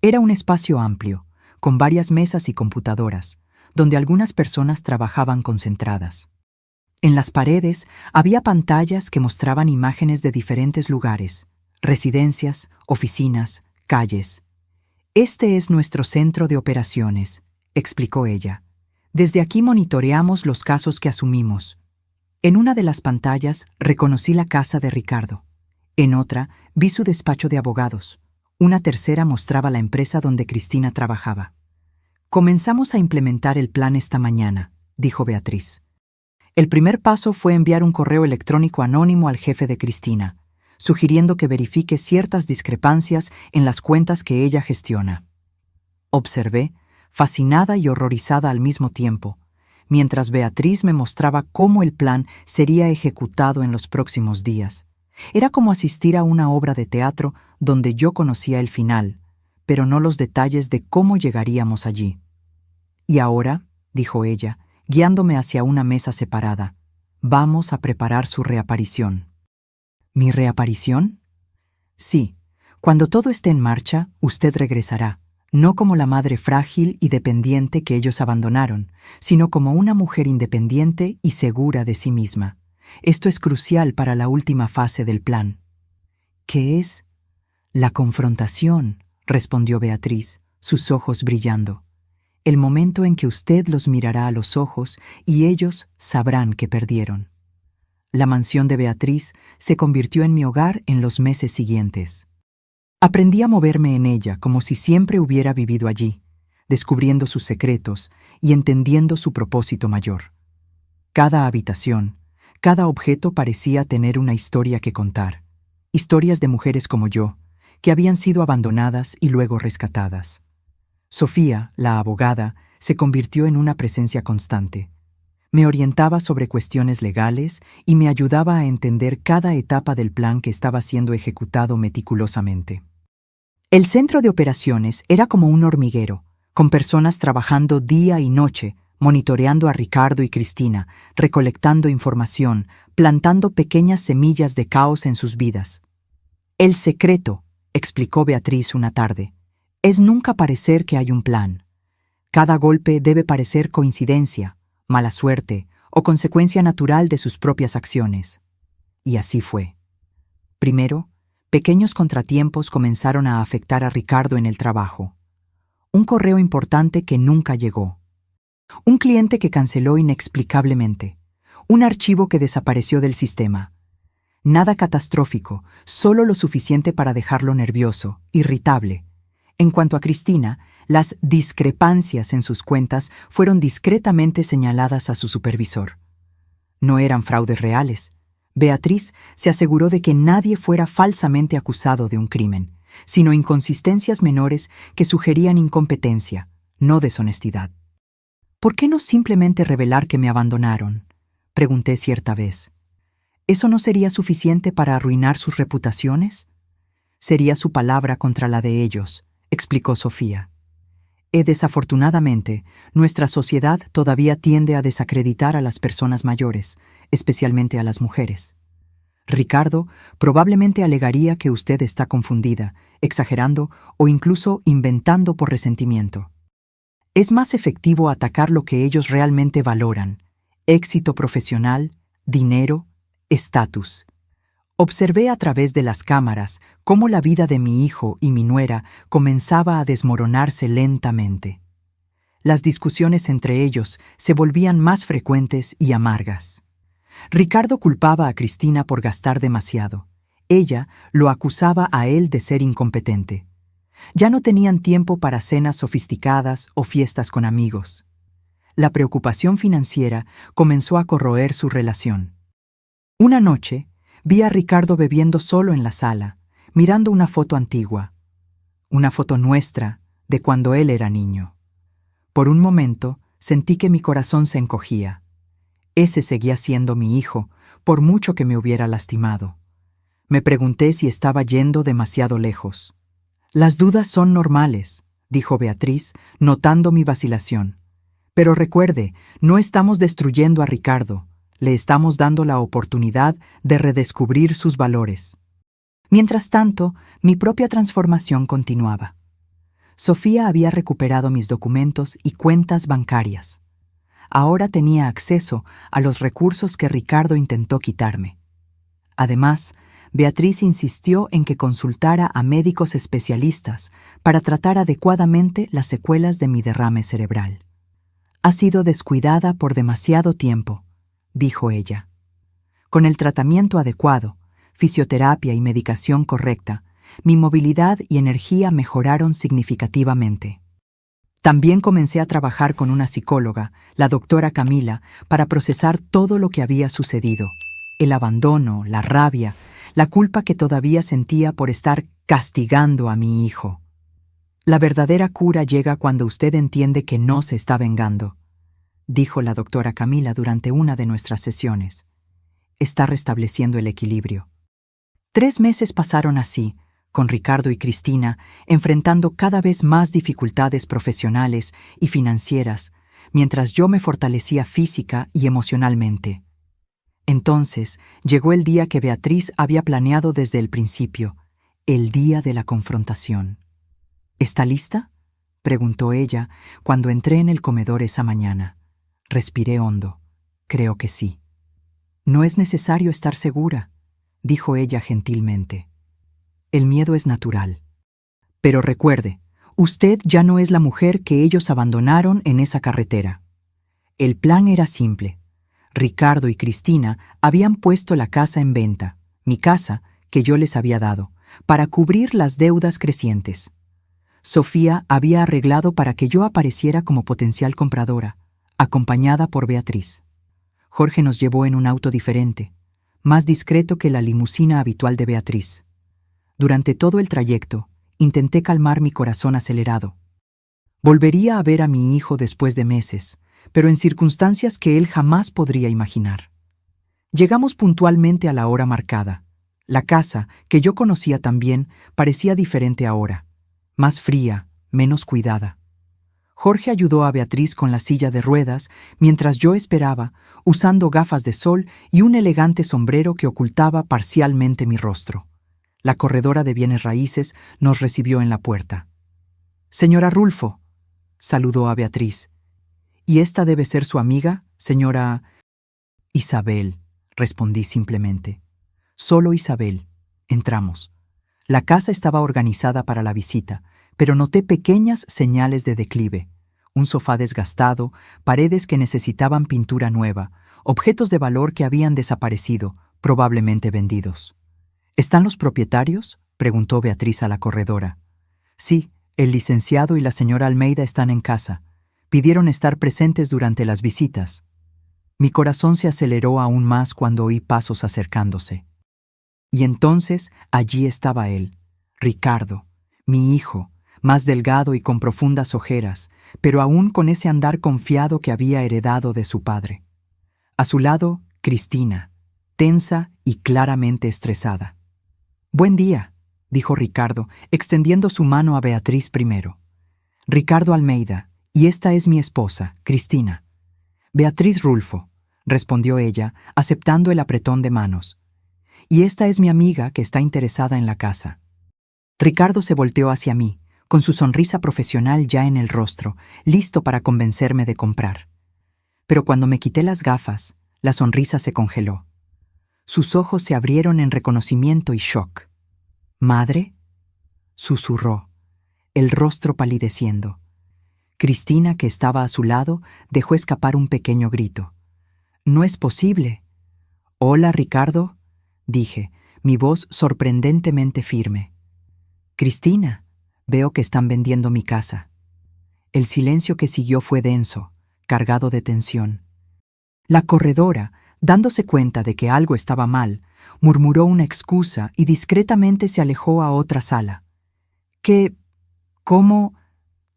Era un espacio amplio, con varias mesas y computadoras, donde algunas personas trabajaban concentradas. En las paredes había pantallas que mostraban imágenes de diferentes lugares, residencias, oficinas, calles. Este es nuestro centro de operaciones, explicó ella. Desde aquí monitoreamos los casos que asumimos. En una de las pantallas reconocí la casa de Ricardo. En otra vi su despacho de abogados. Una tercera mostraba la empresa donde Cristina trabajaba. Comenzamos a implementar el plan esta mañana, dijo Beatriz. El primer paso fue enviar un correo electrónico anónimo al jefe de Cristina, sugiriendo que verifique ciertas discrepancias en las cuentas que ella gestiona. Observé, fascinada y horrorizada al mismo tiempo, mientras Beatriz me mostraba cómo el plan sería ejecutado en los próximos días. Era como asistir a una obra de teatro donde yo conocía el final, pero no los detalles de cómo llegaríamos allí. Y ahora, dijo ella, guiándome hacia una mesa separada, vamos a preparar su reaparición. ¿Mi reaparición? Sí, cuando todo esté en marcha, usted regresará, no como la madre frágil y dependiente que ellos abandonaron, sino como una mujer independiente y segura de sí misma. Esto es crucial para la última fase del plan. ¿Qué es? La confrontación, respondió Beatriz, sus ojos brillando. El momento en que usted los mirará a los ojos y ellos sabrán que perdieron. La mansión de Beatriz se convirtió en mi hogar en los meses siguientes. Aprendí a moverme en ella como si siempre hubiera vivido allí, descubriendo sus secretos y entendiendo su propósito mayor. Cada habitación, cada objeto parecía tener una historia que contar. Historias de mujeres como yo, que habían sido abandonadas y luego rescatadas. Sofía, la abogada, se convirtió en una presencia constante. Me orientaba sobre cuestiones legales y me ayudaba a entender cada etapa del plan que estaba siendo ejecutado meticulosamente. El centro de operaciones era como un hormiguero, con personas trabajando día y noche, monitoreando a Ricardo y Cristina, recolectando información, plantando pequeñas semillas de caos en sus vidas. El secreto, explicó Beatriz una tarde, es nunca parecer que hay un plan. Cada golpe debe parecer coincidencia, mala suerte o consecuencia natural de sus propias acciones. Y así fue. Primero, pequeños contratiempos comenzaron a afectar a Ricardo en el trabajo. Un correo importante que nunca llegó. Un cliente que canceló inexplicablemente. Un archivo que desapareció del sistema. Nada catastrófico, solo lo suficiente para dejarlo nervioso, irritable. En cuanto a Cristina, las discrepancias en sus cuentas fueron discretamente señaladas a su supervisor. No eran fraudes reales. Beatriz se aseguró de que nadie fuera falsamente acusado de un crimen, sino inconsistencias menores que sugerían incompetencia, no deshonestidad. ¿Por qué no simplemente revelar que me abandonaron?, pregunté cierta vez. ¿Eso no sería suficiente para arruinar sus reputaciones? Sería su palabra contra la de ellos, explicó Sofía. Desafortunadamente, nuestra sociedad todavía tiende a desacreditar a las personas mayores, especialmente a las mujeres. Ricardo probablemente alegaría que usted está confundida, exagerando o incluso inventando por resentimiento. Es más efectivo atacar lo que ellos realmente valoran: éxito profesional, dinero, estatus. Observé a través de las cámaras cómo la vida de mi hijo y mi nuera comenzaba a desmoronarse lentamente. Las discusiones entre ellos se volvían más frecuentes y amargas. Ricardo culpaba a Cristina por gastar demasiado. Ella lo acusaba a él de ser incompetente. Ya no tenían tiempo para cenas sofisticadas o fiestas con amigos. La preocupación financiera comenzó a corroer su relación. Una noche, vi a Ricardo bebiendo solo en la sala, mirando una foto antigua. Una foto nuestra, de cuando él era niño. Por un momento, sentí que mi corazón se encogía. Ese seguía siendo mi hijo, por mucho que me hubiera lastimado. Me pregunté si estaba yendo demasiado lejos. Las dudas son normales, dijo Beatriz, notando mi vacilación. Pero recuerde, no estamos destruyendo a Ricardo. Le estamos dando la oportunidad de redescubrir sus valores. Mientras tanto, mi propia transformación continuaba. Sofía había recuperado mis documentos y cuentas bancarias. Ahora tenía acceso a los recursos que Ricardo intentó quitarme. Además, Beatriz insistió en que consultara a médicos especialistas para tratar adecuadamente las secuelas de mi derrame cerebral. Ha sido descuidada por demasiado tiempo, dijo ella. Con el tratamiento adecuado, fisioterapia y medicación correcta, mi movilidad y energía mejoraron significativamente. También comencé a trabajar con una psicóloga, la doctora Camila, para procesar todo lo que había sucedido. El abandono, la rabia, la culpa que todavía sentía por estar castigando a mi hijo. La verdadera cura llega cuando usted entiende que no se está vengando, dijo la doctora Camila durante una de nuestras sesiones. Está restableciendo el equilibrio. 3 meses pasaron así, con Ricardo y Cristina, enfrentando cada vez más dificultades profesionales y financieras, mientras yo me fortalecía física y emocionalmente. Entonces llegó el día que Beatriz había planeado desde el principio, el día de la confrontación. ¿Está lista?, preguntó ella cuando entré en el comedor esa mañana. Respiré hondo. Creo que sí. No es necesario estar segura, dijo ella gentilmente. El miedo es natural. Pero recuerde, usted ya no es la mujer que ellos abandonaron en esa carretera. El plan era simple. Ricardo y Cristina habían puesto la casa en venta, mi casa, que yo les había dado, para cubrir las deudas crecientes. Sofía había arreglado para que yo apareciera como potencial compradora, acompañada por Beatriz. Jorge nos llevó en un auto diferente, más discreto que la limusina habitual de Beatriz. Durante todo el trayecto, intenté calmar mi corazón acelerado. Volvería a ver a mi hijo después de meses, pero en circunstancias que él jamás podría imaginar. Llegamos puntualmente a la hora marcada. La casa, que yo conocía tan bien, parecía diferente ahora, más fría, menos cuidada. Jorge ayudó a Beatriz con la silla de ruedas mientras yo esperaba, usando gafas de sol y un elegante sombrero que ocultaba parcialmente mi rostro. La corredora de bienes raíces nos recibió en la puerta. «Señora Rulfo», saludó a Beatriz. «¿Y esta debe ser su amiga, señora...?» «Isabel», respondí simplemente. «Solo Isabel». Entramos. La casa estaba organizada para la visita, pero noté pequeñas señales de declive. Un sofá desgastado, paredes que necesitaban pintura nueva, objetos de valor que habían desaparecido, probablemente vendidos. ¿Están los propietarios?, preguntó Beatriz a la corredora. Sí, el licenciado y la señora Almeida están en casa. Pidieron estar presentes durante las visitas. Mi corazón se aceleró aún más cuando oí pasos acercándose. Y entonces allí estaba él, Ricardo, mi hijo, más delgado y con profundas ojeras, pero aún con ese andar confiado que había heredado de su padre. A su lado, Cristina, tensa y claramente estresada. «Buen día», dijo Ricardo, extendiendo su mano a Beatriz primero. «Ricardo Almeida, y esta es mi esposa, Cristina». «Beatriz Rulfo», respondió ella, aceptando el apretón de manos. «Y esta es mi amiga que está interesada en la casa». Ricardo se volteó hacia mí, con su sonrisa profesional ya en el rostro, listo para convencerme de comprar. Pero cuando me quité las gafas, la sonrisa se congeló. Sus ojos se abrieron en reconocimiento y shock. «¿Madre?», susurró, el rostro palideciendo. Cristina, que estaba a su lado, dejó escapar un pequeño grito. «No es posible». «Hola, Ricardo», dije, mi voz sorprendentemente firme. «Cristina, veo que están vendiendo mi casa». El silencio que siguió fue denso, cargado de tensión. La corredora, dándose cuenta de que algo estaba mal, murmuró una excusa y discretamente se alejó a otra sala. «¿Qué? ¿Cómo?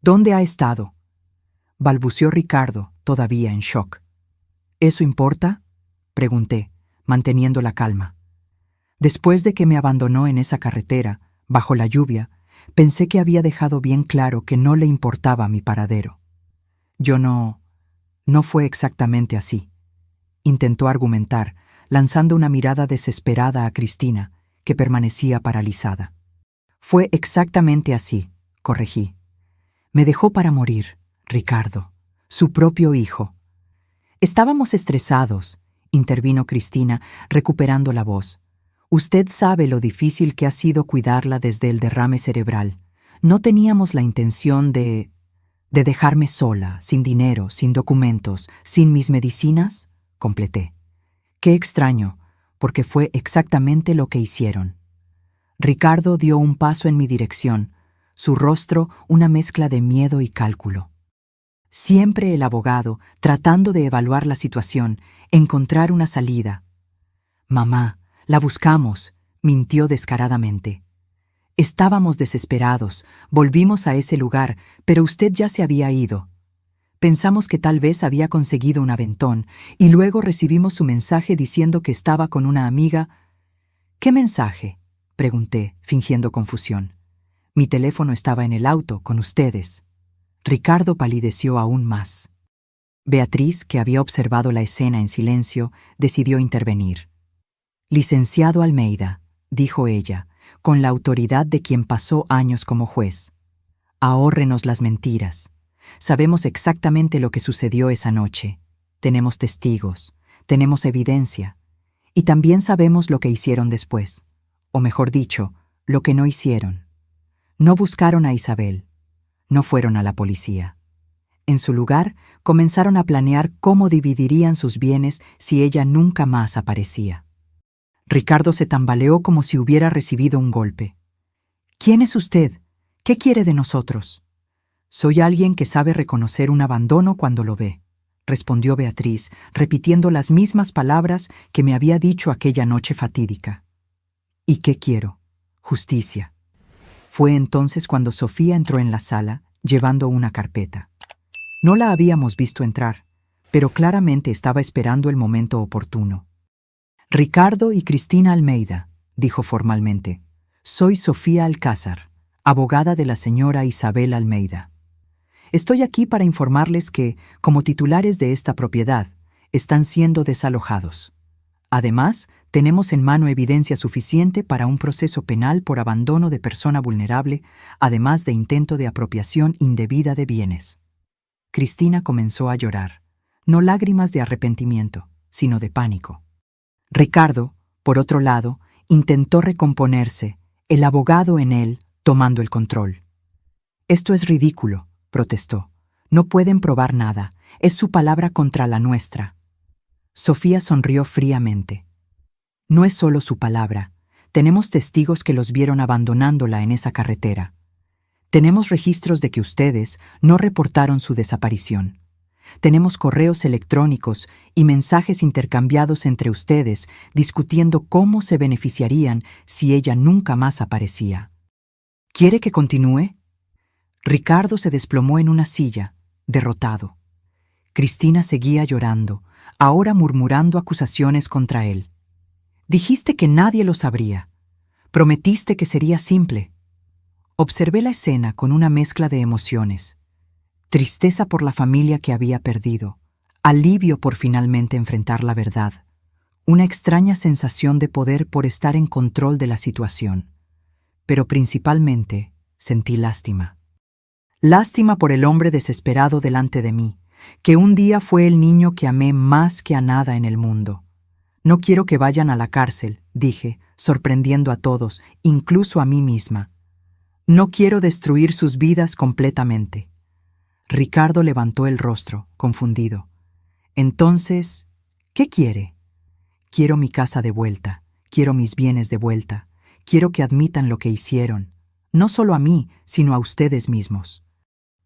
¿Dónde ha estado?», balbuceó Ricardo, todavía en shock. «¿Eso importa?», pregunté, manteniendo la calma. Después de que me abandonó en esa carretera, bajo la lluvia, pensé que había dejado bien claro que no le importaba mi paradero. No fue exactamente así. Intentó argumentar, lanzando una mirada desesperada a Cristina, que permanecía paralizada. «Fue exactamente así», corregí. «Me dejó para morir, Ricardo, su propio hijo». «Estábamos estresados», intervino Cristina, recuperando la voz. «Usted sabe lo difícil que ha sido cuidarla desde el derrame cerebral. No teníamos la intención de dejarme sola, sin dinero, sin documentos, sin mis medicinas», completé. «Qué extraño, porque fue exactamente lo que hicieron». Ricardo dio un paso en mi dirección, su rostro una mezcla de miedo y cálculo. Siempre el abogado, tratando de evaluar la situación, encontrar una salida. Mamá, la buscamos, mintió descaradamente. Estábamos desesperados, volvimos a ese lugar, pero usted ya se había ido. Pensamos que tal vez había conseguido un aventón, y luego recibimos su mensaje diciendo que estaba con una amiga. ¿Qué mensaje?, pregunté, fingiendo confusión. Mi teléfono estaba en el auto, con ustedes. Ricardo palideció aún más. Beatriz, que había observado la escena en silencio, decidió intervenir. Licenciado Almeida, dijo ella, con la autoridad de quien pasó años como juez. Ahórrenos las mentiras. Sabemos exactamente lo que sucedió esa noche. Tenemos testigos, tenemos evidencia. Y también sabemos lo que hicieron después. O mejor dicho, lo que no hicieron. No buscaron a Isabel. No fueron a la policía. En su lugar, comenzaron a planear cómo dividirían sus bienes si ella nunca más aparecía. Ricardo se tambaleó como si hubiera recibido un golpe. ¿Quién es usted? ¿Qué quiere de nosotros? Soy alguien que sabe reconocer un abandono cuando lo ve, respondió Beatriz, repitiendo las mismas palabras que me había dicho aquella noche fatídica. ¿Y qué quiero? Justicia. Fue entonces cuando Sofía entró en la sala, llevando una carpeta. No la habíamos visto entrar, pero claramente estaba esperando el momento oportuno. Ricardo y Cristina Almeida, dijo formalmente. Soy Sofía Alcázar, abogada de la señora Isabel Almeida. Estoy aquí para informarles que, como titulares de esta propiedad, están siendo desalojados. Además, tenemos en mano evidencia suficiente para un proceso penal por abandono de persona vulnerable, además de intento de apropiación indebida de bienes. Cristina comenzó a llorar, no lágrimas de arrepentimiento, sino de pánico. Ricardo, por otro lado, intentó recomponerse, el abogado en él tomando el control. Esto es ridículo, protestó. No pueden probar nada, es su palabra contra la nuestra. Sofía sonrió fríamente. No es solo su palabra, tenemos testigos que los vieron abandonándola en esa carretera. Tenemos registros de que ustedes no reportaron su desaparición. Tenemos correos electrónicos y mensajes intercambiados entre ustedes discutiendo cómo se beneficiarían si ella nunca más aparecía. ¿Quiere que continúe? Ricardo se desplomó en una silla, derrotado. Cristina seguía llorando, ahora murmurando acusaciones contra él. Dijiste que nadie lo sabría. Prometiste que sería simple. Observé la escena con una mezcla de emociones. Tristeza por la familia que había perdido, alivio por finalmente enfrentar la verdad, una extraña sensación de poder por estar en control de la situación. Pero principalmente sentí lástima. Lástima por el hombre desesperado delante de mí, que un día fue el niño que amé más que a nada en el mundo. No quiero que vayan a la cárcel, dije, sorprendiendo a todos, incluso a mí misma. No quiero destruir sus vidas completamente. Ricardo levantó el rostro, confundido. Entonces, ¿qué quiere? Quiero mi casa de vuelta, quiero mis bienes de vuelta, quiero que admitan lo que hicieron, no solo a mí, sino a ustedes mismos.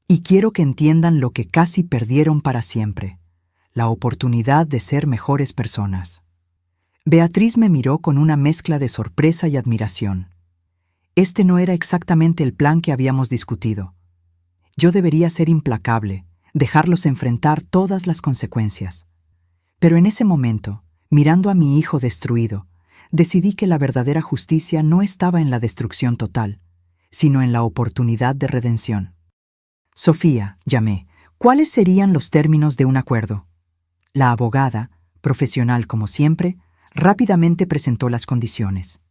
Y quiero que entiendan lo que casi perdieron para siempre, la oportunidad de ser mejores personas. Beatriz me miró con una mezcla de sorpresa y admiración. Este no era exactamente el plan que habíamos discutido. Yo debería ser implacable, dejarlos enfrentar todas las consecuencias. Pero en ese momento, mirando a mi hijo destruido, decidí que la verdadera justicia no estaba en la destrucción total, sino en la oportunidad de redención. Sofía, llamé, ¿cuáles serían los términos de un acuerdo? La abogada, profesional como siempre, rápidamente presentó las condiciones.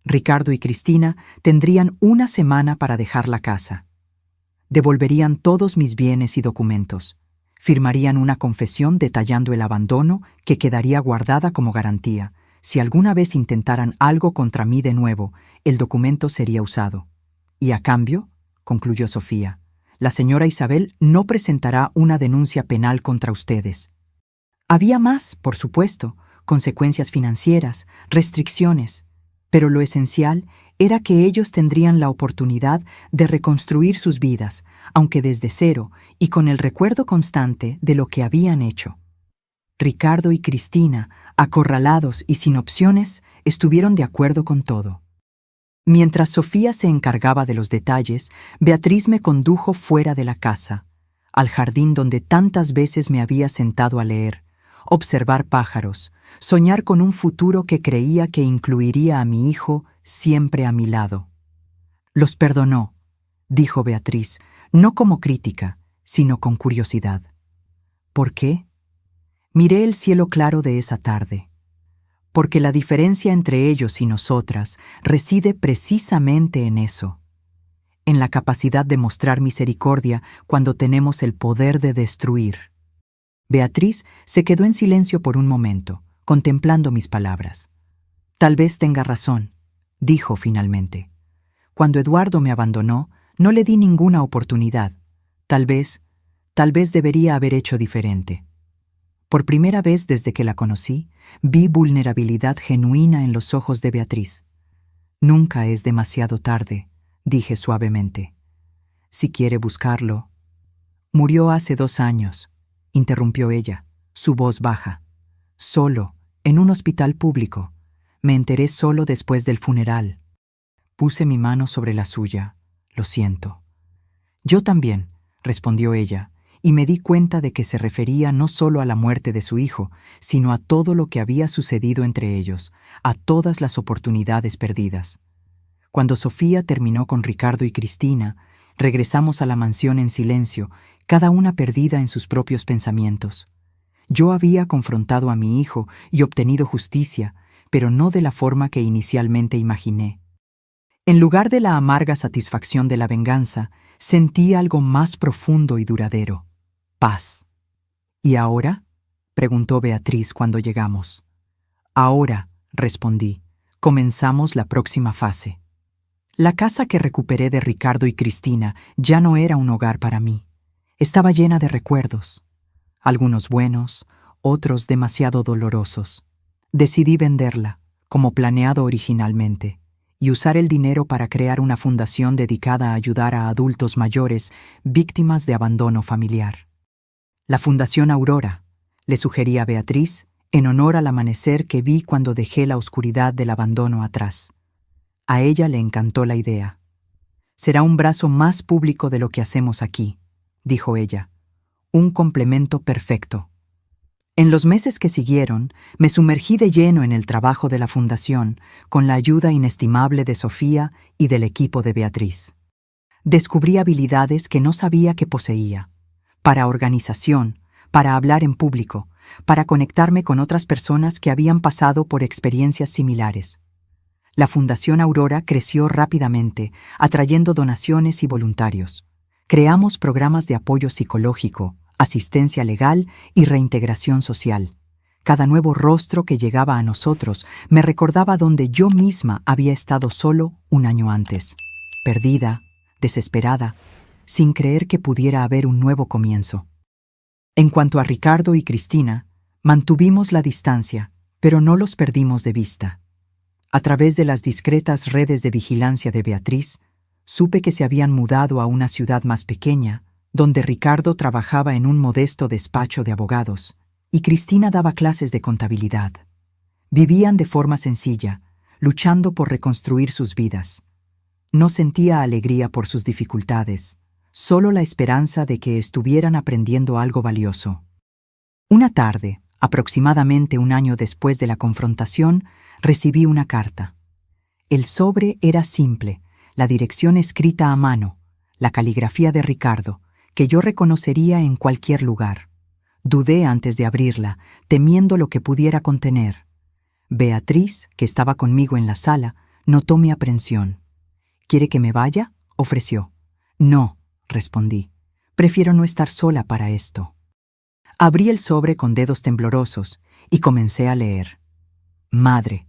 Ricardo y Cristina tendrían una semana para dejar la casa. Devolverían todos mis bienes y documentos. Firmarían una confesión detallando el abandono que quedaría guardada como garantía. Si alguna vez intentaran algo contra mí de nuevo, el documento sería usado. Y a cambio, concluyó Sofía, la señora Isabel no presentará una denuncia penal contra ustedes. Había más, por supuesto, consecuencias financieras, restricciones, pero lo esencial era que ellos tendrían la oportunidad de reconstruir sus vidas, aunque desde cero y con el recuerdo constante de lo que habían hecho. Ricardo y Cristina, acorralados y sin opciones, estuvieron de acuerdo con todo. Mientras Sofía se encargaba de los detalles, Beatriz me condujo fuera de la casa, al jardín donde tantas veces me había sentado a leer, observar pájaros, soñar con un futuro que creía que incluiría a mi hijo siempre a mi lado. Los perdonó, dijo Beatriz, no como crítica, sino con curiosidad. ¿Por qué? Miré el cielo claro de esa tarde. Porque la diferencia entre ellos y nosotras reside precisamente en eso, en la capacidad de mostrar misericordia cuando tenemos el poder de destruir. Beatriz se quedó en silencio por un momento, contemplando mis palabras. Tal vez tenga razón, dijo finalmente. Cuando Eduardo me abandonó, no le di ninguna oportunidad. Tal vez debería haber hecho diferente. Por primera vez desde que la conocí, vi vulnerabilidad genuina en los ojos de Beatriz. Nunca es demasiado tarde, dije suavemente. Si quiere buscarlo. Murió hace 2 años, interrumpió ella, su voz baja. Solo, en un hospital público. Me enteré solo después del funeral. Puse mi mano sobre la suya. Lo siento. Yo también, respondió ella, y me di cuenta de que se refería no solo a la muerte de su hijo, sino a todo lo que había sucedido entre ellos, a todas las oportunidades perdidas. Cuando Sofía terminó con Ricardo y Cristina, regresamos a la mansión en silencio, cada una perdida en sus propios pensamientos. Yo había confrontado a mi hijo y obtenido justicia, pero no de la forma que inicialmente imaginé. En lugar de la amarga satisfacción de la venganza, sentí algo más profundo y duradero. Paz. ¿Y ahora? Preguntó Beatriz cuando llegamos. Ahora, respondí, comenzamos la próxima fase. La casa que recuperé de Ricardo y Cristina ya no era un hogar para mí. Estaba llena de recuerdos. Algunos buenos, otros demasiado dolorosos. Decidí venderla, como planeado originalmente, y usar el dinero para crear una fundación dedicada a ayudar a adultos mayores víctimas de abandono familiar. La Fundación Aurora, le sugerí a Beatriz, en honor al amanecer que vi cuando dejé la oscuridad del abandono atrás. A ella le encantó la idea. Será un brazo más público de lo que hacemos aquí, dijo ella. Un complemento perfecto. En los meses que siguieron, me sumergí de lleno en el trabajo de la fundación, con la ayuda inestimable de Sofía y del equipo de Beatriz. Descubrí habilidades que no sabía que poseía. Para organización, para hablar en público, para conectarme con otras personas que habían pasado por experiencias similares. La Fundación Aurora creció rápidamente, atrayendo donaciones y voluntarios. Creamos programas de apoyo psicológico, asistencia legal y reintegración social. Cada nuevo rostro que llegaba a nosotros me recordaba donde yo misma había estado solo 1 año antes, perdida, desesperada, sin creer que pudiera haber un nuevo comienzo. En cuanto a Ricardo y Cristina, mantuvimos la distancia, pero no los perdimos de vista. A través de las discretas redes de vigilancia de Beatriz, supe que se habían mudado a una ciudad más pequeña, donde Ricardo trabajaba en un modesto despacho de abogados, y Cristina daba clases de contabilidad. Vivían de forma sencilla, luchando por reconstruir sus vidas. No sentía alegría por sus dificultades, solo la esperanza de que estuvieran aprendiendo algo valioso. Una tarde, aproximadamente 1 año después de la confrontación, recibí una carta. El sobre era simple, la dirección escrita a mano, la caligrafía de Ricardo, que yo reconocería en cualquier lugar. Dudé antes de abrirla, temiendo lo que pudiera contener. Beatriz, que estaba conmigo en la sala, notó mi aprensión. ¿Quiere que me vaya?, ofreció. No, respondí. Prefiero no estar sola para esto. Abrí el sobre con dedos temblorosos y comencé a leer. Madre,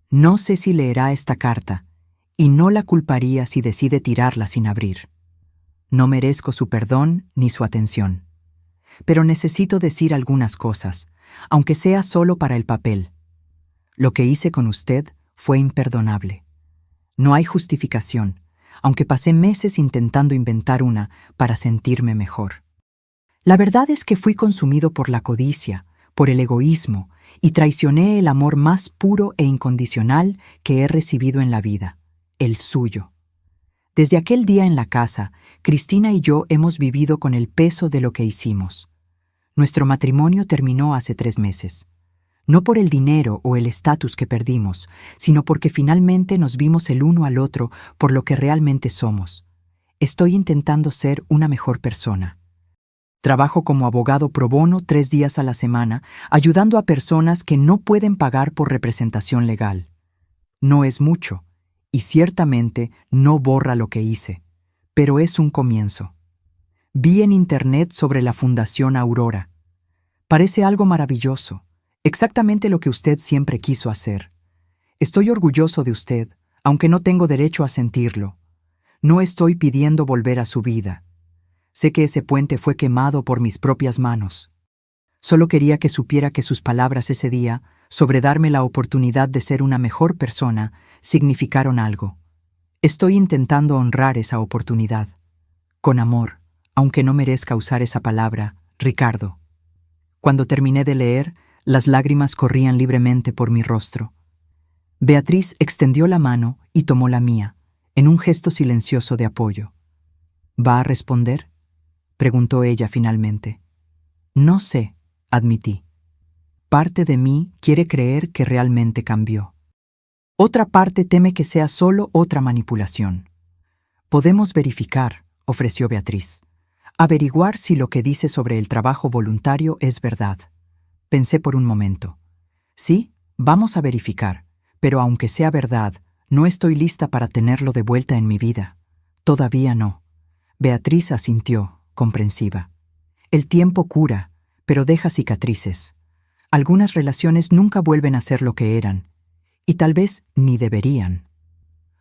no sé si leerá esta carta, y no la culparía si decide tirarla sin abrir. No merezco su perdón ni su atención. Pero necesito decir algunas cosas, aunque sea solo para el papel. Lo que hice con usted fue imperdonable. No hay justificación, aunque pasé meses intentando inventar una para sentirme mejor. La verdad es que fui consumido por la codicia, por el egoísmo, y traicioné el amor más puro e incondicional que he recibido en la vida, el suyo. Desde aquel día en la casa, Cristina y yo hemos vivido con el peso de lo que hicimos. Nuestro matrimonio terminó hace 3 meses. No por el dinero o el estatus que perdimos, sino porque finalmente nos vimos el uno al otro por lo que realmente somos. Estoy intentando ser una mejor persona. Trabajo como abogado pro bono 3 días a la semana, ayudando a personas que no pueden pagar por representación legal. No es mucho, y ciertamente no borra lo que hice, pero es un comienzo. Vi en internet sobre la Fundación Aurora. Parece algo maravilloso, exactamente lo que usted siempre quiso hacer. Estoy orgulloso de usted, aunque no tengo derecho a sentirlo. No estoy pidiendo volver a su vida. Sé que ese puente fue quemado por mis propias manos. Solo quería que supiera que sus palabras ese día, sobre darme la oportunidad de ser una mejor persona, significaron algo. Estoy intentando honrar esa oportunidad. Con amor, aunque no merezca usar esa palabra, Ricardo. Cuando terminé de leer, las lágrimas corrían libremente por mi rostro. Beatriz extendió la mano y tomó la mía, en un gesto silencioso de apoyo. ¿Va a responder?, preguntó ella finalmente. No sé, admití. Parte de mí quiere creer que realmente cambió. Otra parte teme que sea solo otra manipulación. Podemos verificar, ofreció Beatriz. Averiguar si lo que dice sobre el trabajo voluntario es verdad. Pensé por un momento. Sí, vamos a verificar, pero aunque sea verdad, no estoy lista para tenerlo de vuelta en mi vida. Todavía no. Beatriz asintió, comprensiva. El tiempo cura, pero deja cicatrices. Algunas relaciones nunca vuelven a ser lo que eran, y tal vez ni deberían.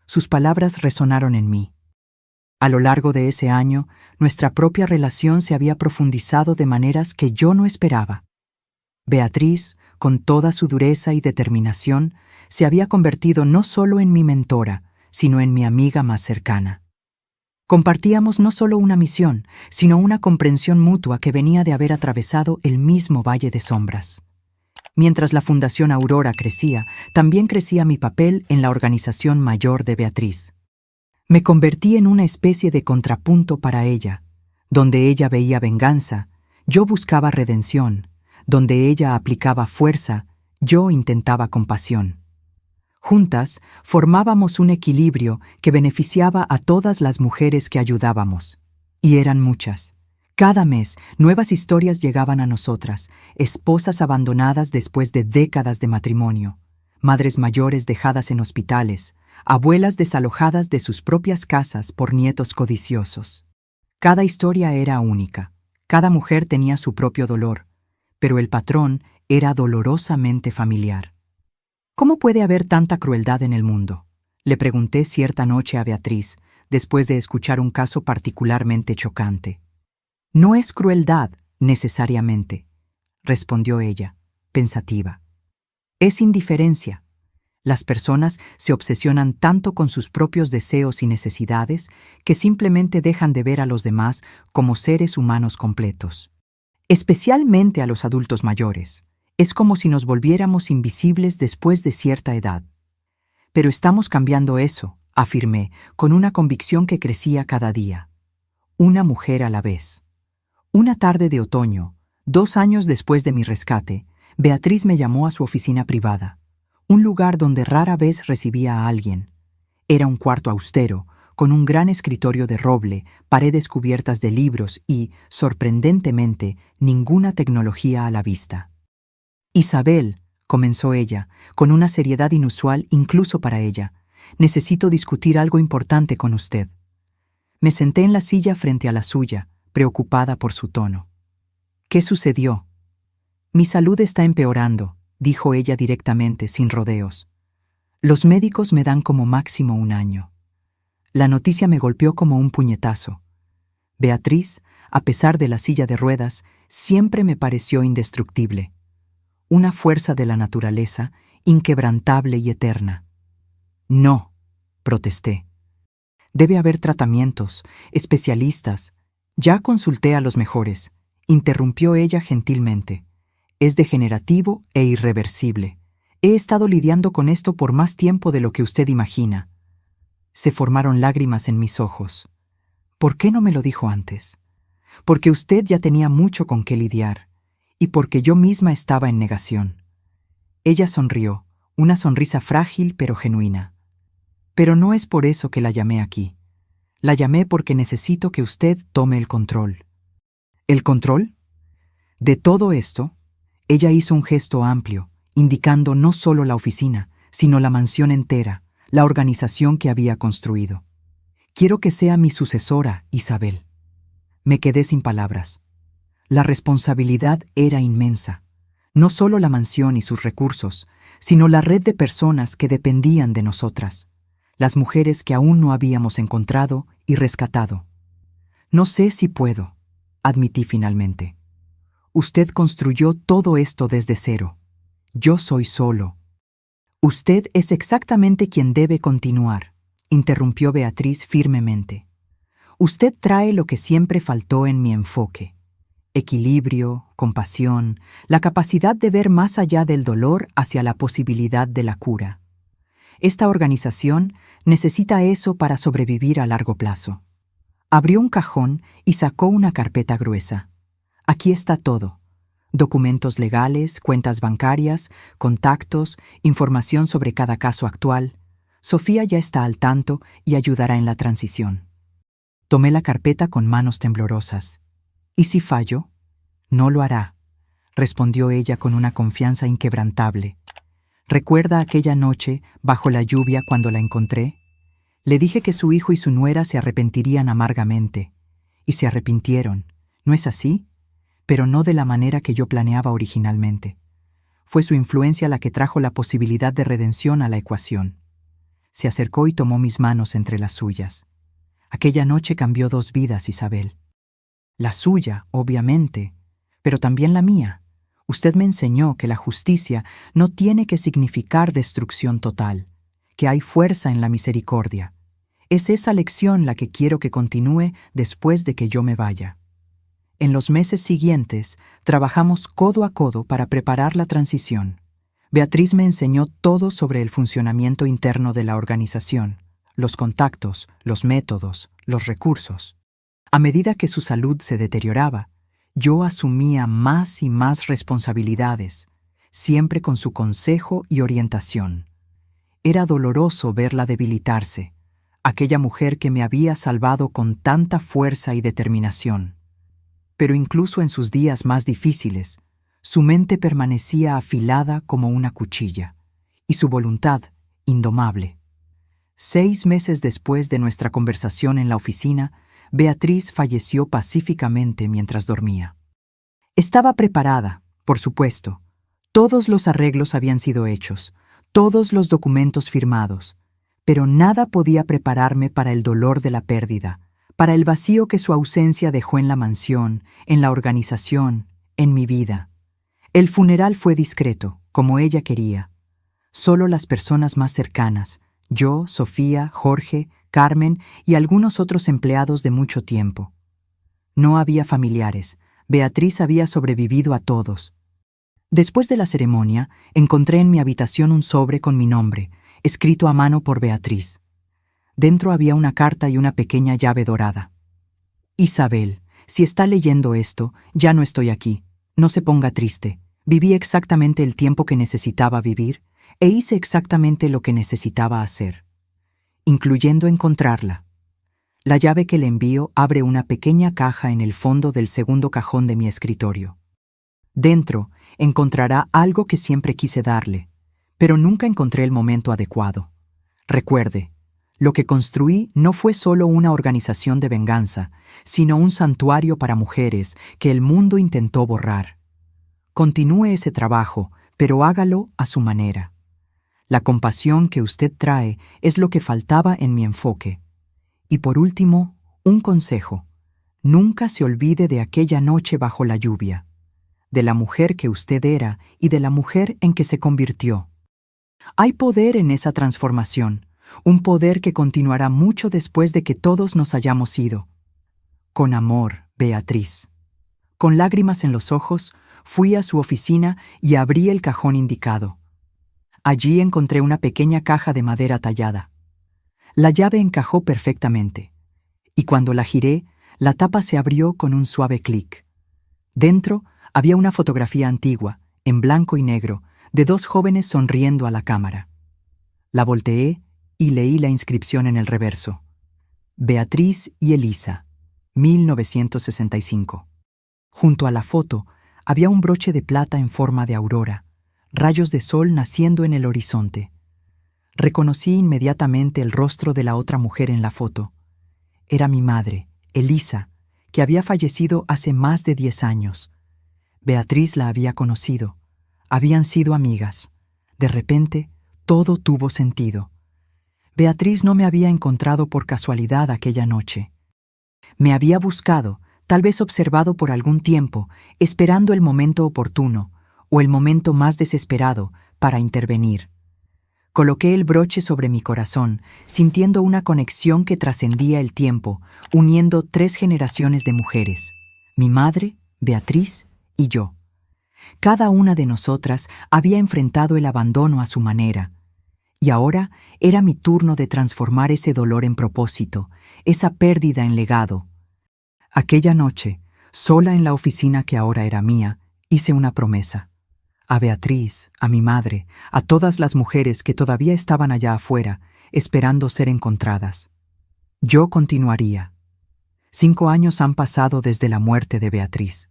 Sus palabras resonaron en mí. A lo largo de ese año, nuestra propia relación se había profundizado de maneras que yo no esperaba. Beatriz, con toda su dureza y determinación, se había convertido no solo en mi mentora, sino en mi amiga más cercana. Compartíamos no solo una misión, sino una comprensión mutua que venía de haber atravesado el mismo valle de sombras. Mientras la Fundación Aurora crecía, también crecía mi papel en la organización mayor de Beatriz. Me convertí en una especie de contrapunto para ella. Donde ella veía venganza, yo buscaba redención. Donde ella aplicaba fuerza, yo intentaba compasión. Juntas, formábamos un equilibrio que beneficiaba a todas las mujeres que ayudábamos. Y eran muchas. Cada mes, nuevas historias llegaban a nosotras, esposas abandonadas después de décadas de matrimonio, madres mayores dejadas en hospitales, abuelas desalojadas de sus propias casas por nietos codiciosos. Cada historia era única, cada mujer tenía su propio dolor, pero el patrón era dolorosamente familiar. ¿Cómo puede haber tanta crueldad en el mundo?, le pregunté cierta noche a Beatriz, después de escuchar un caso particularmente chocante. No es crueldad, necesariamente, respondió ella, pensativa. Es indiferencia. Las personas se obsesionan tanto con sus propios deseos y necesidades que simplemente dejan de ver a los demás como seres humanos completos. Especialmente a los adultos mayores. Es como si nos volviéramos invisibles después de cierta edad. Pero estamos cambiando eso, afirmé, con una convicción que crecía cada día. Una mujer a la vez. Una tarde de otoño, 2 años después de mi rescate, Beatriz me llamó a su oficina privada, un lugar donde rara vez recibía a alguien. Era un cuarto austero, con un gran escritorio de roble, paredes cubiertas de libros y, sorprendentemente, ninguna tecnología a la vista. Isabel, comenzó ella, con una seriedad inusual incluso para ella, necesito discutir algo importante con usted. Me senté en la silla frente a la suya, preocupada por su tono. ¿Qué sucedió? Mi salud está empeorando, dijo ella directamente, sin rodeos. Los médicos me dan como máximo 1 año. La noticia me golpeó como un puñetazo. Beatriz, a pesar de la silla de ruedas, siempre me pareció indestructible. Una fuerza de la naturaleza, inquebrantable y eterna. No, protesté. Debe haber tratamientos, especialistas. Ya consulté a los mejores, interrumpió ella gentilmente. Es degenerativo e irreversible. He estado lidiando con esto por más tiempo de lo que usted imagina. Se formaron lágrimas en mis ojos. ¿Por qué no me lo dijo antes? Porque usted ya tenía mucho con qué lidiar, y porque yo misma estaba en negación. Ella sonrió, una sonrisa frágil pero genuina. Pero no es por eso que la llamé aquí. La llamé porque necesito que usted tome el control. ¿El control? De todo esto, ella hizo un gesto amplio, indicando no solo la oficina, sino la mansión entera, la organización que había construido. Quiero que sea mi sucesora, Isabel. Me quedé sin palabras. La responsabilidad era inmensa. No solo la mansión y sus recursos, sino la red de personas que dependían de nosotras, las mujeres que aún no habíamos encontrado y rescatado. No sé si puedo, admití finalmente. Usted construyó todo esto desde cero. Yo soy solo. Usted es exactamente quien debe continuar, interrumpió Beatriz firmemente. Usted trae lo que siempre faltó en mi enfoque. Equilibrio, compasión, la capacidad de ver más allá del dolor hacia la posibilidad de la cura. Esta organización necesita eso para sobrevivir a largo plazo. Abrió un cajón y sacó una carpeta gruesa. Aquí está todo. Documentos legales, cuentas bancarias, contactos, información sobre cada caso actual. Sofía ya está al tanto y ayudará en la transición. Tomé la carpeta con manos temblorosas. ¿Y si fallo? No lo hará, respondió ella con una confianza inquebrantable. ¿Recuerda aquella noche, bajo la lluvia, cuando la encontré? Le dije que su hijo y su nuera se arrepentirían amargamente. Y se arrepintieron, ¿no es así? Pero no de la manera que yo planeaba originalmente. Fue su influencia la que trajo la posibilidad de redención a la ecuación. Se acercó y tomó mis manos entre las suyas. Aquella noche cambió 2 vidas, Isabel. La suya, obviamente, pero también la mía. Usted me enseñó que la justicia no tiene que significar destrucción total, que hay fuerza en la misericordia. Es esa lección la que quiero que continúe después de que yo me vaya. En los meses siguientes, trabajamos codo a codo para preparar la transición. Beatriz me enseñó todo sobre el funcionamiento interno de la organización, los contactos, los métodos, los recursos. A medida que su salud se deterioraba, yo asumía más y más responsabilidades, siempre con su consejo y orientación. Era doloroso verla debilitarse, aquella mujer que me había salvado con tanta fuerza y determinación. Pero incluso en sus días más difíciles, su mente permanecía afilada como una cuchilla, y su voluntad indomable. 6 meses después de nuestra conversación en la oficina, Beatriz falleció pacíficamente mientras dormía. Estaba preparada, por supuesto. Todos los arreglos habían sido hechos, todos los documentos firmados, pero nada podía prepararme para el dolor de la pérdida, para el vacío que su ausencia dejó en la mansión, en la organización, en mi vida. El funeral fue discreto, como ella quería. Solo las personas más cercanas, yo, Sofía, Jorge, Carmen y algunos otros empleados de mucho tiempo. No había familiares. Beatriz había sobrevivido a todos. Después de la ceremonia, encontré en mi habitación un sobre con mi nombre, escrito a mano por Beatriz. Dentro había una carta y una pequeña llave dorada. Isabel, si está leyendo esto, ya no estoy aquí. No se ponga triste. Viví exactamente el tiempo que necesitaba vivir e hice exactamente lo que necesitaba hacer, incluyendo encontrarla. La llave que le envío abre una pequeña caja en el fondo del segundo cajón de mi escritorio. Dentro encontrará algo que siempre quise darle, pero nunca encontré el momento adecuado. Recuerde, lo que construí no fue solo una organización de venganza, sino un santuario para mujeres que el mundo intentó borrar. Continúe ese trabajo, pero hágalo a su manera. La compasión que usted trae es lo que faltaba en mi enfoque. Y por último, un consejo. Nunca se olvide de aquella noche bajo la lluvia, de la mujer que usted era y de la mujer en que se convirtió. Hay poder en esa transformación. un poder que continuará mucho después de que todos nos hayamos ido. Con amor, Beatriz. Con lágrimas en los ojos, fui a su oficina y abrí el cajón indicado. Allí encontré una pequeña caja de madera tallada. La llave encajó perfectamente, y cuando la giré, la tapa se abrió con un suave clic. Dentro había una fotografía antigua, en blanco y negro, de dos jóvenes sonriendo a la cámara. La volteé y leí la inscripción en el reverso. Beatriz y Elisa, 1965. Junto a la foto había un broche de plata en forma de aurora, rayos de sol naciendo en el horizonte. Reconocí inmediatamente el rostro de la otra mujer en la foto. Era mi madre, Elisa, que había fallecido hace más de 10 años. Beatriz la había conocido. Habían sido amigas. De repente, todo tuvo sentido. Beatriz no me había encontrado por casualidad aquella noche. Me había buscado, tal vez observado por algún tiempo, esperando el momento oportuno, o el momento más desesperado, para intervenir. Coloqué el broche sobre mi corazón, sintiendo una conexión que trascendía el tiempo, uniendo 3 generaciones de mujeres: mi madre, Beatriz y yo. Cada una de nosotras había enfrentado el abandono a su manera, y ahora era mi turno de transformar ese dolor en propósito, esa pérdida en legado. Aquella noche, sola en la oficina que ahora era mía, hice una promesa. A Beatriz, a mi madre, a todas las mujeres que todavía estaban allá afuera, esperando ser encontradas. Yo continuaría. 5 años han pasado desde la muerte de Beatriz.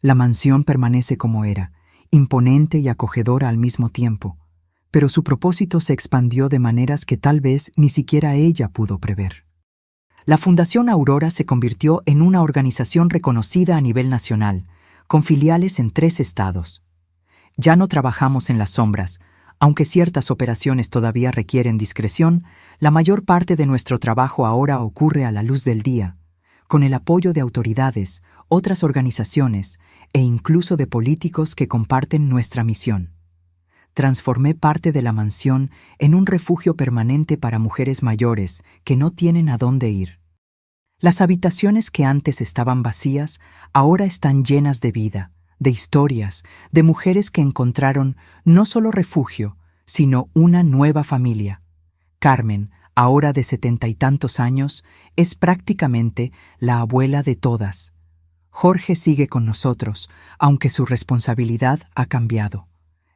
La mansión permanece como era, imponente y acogedora al mismo tiempo, pero su propósito se expandió de maneras que tal vez ni siquiera ella pudo prever. La Fundación Aurora se convirtió en una organización reconocida a nivel nacional, con filiales en 3 estados. Ya no trabajamos en las sombras. Aunque ciertas operaciones todavía requieren discreción, la mayor parte de nuestro trabajo ahora ocurre a la luz del día, con el apoyo de autoridades, otras organizaciones e incluso de políticos que comparten nuestra misión. Transformé parte de la mansión en un refugio permanente para mujeres mayores que no tienen a dónde ir. Las habitaciones que antes estaban vacías ahora están llenas de vida, de historias, de mujeres que encontraron no solo refugio, sino una nueva familia. Carmen, ahora de 70 y tantos años, es prácticamente la abuela de todas. Jorge sigue con nosotros, aunque su responsabilidad ha cambiado.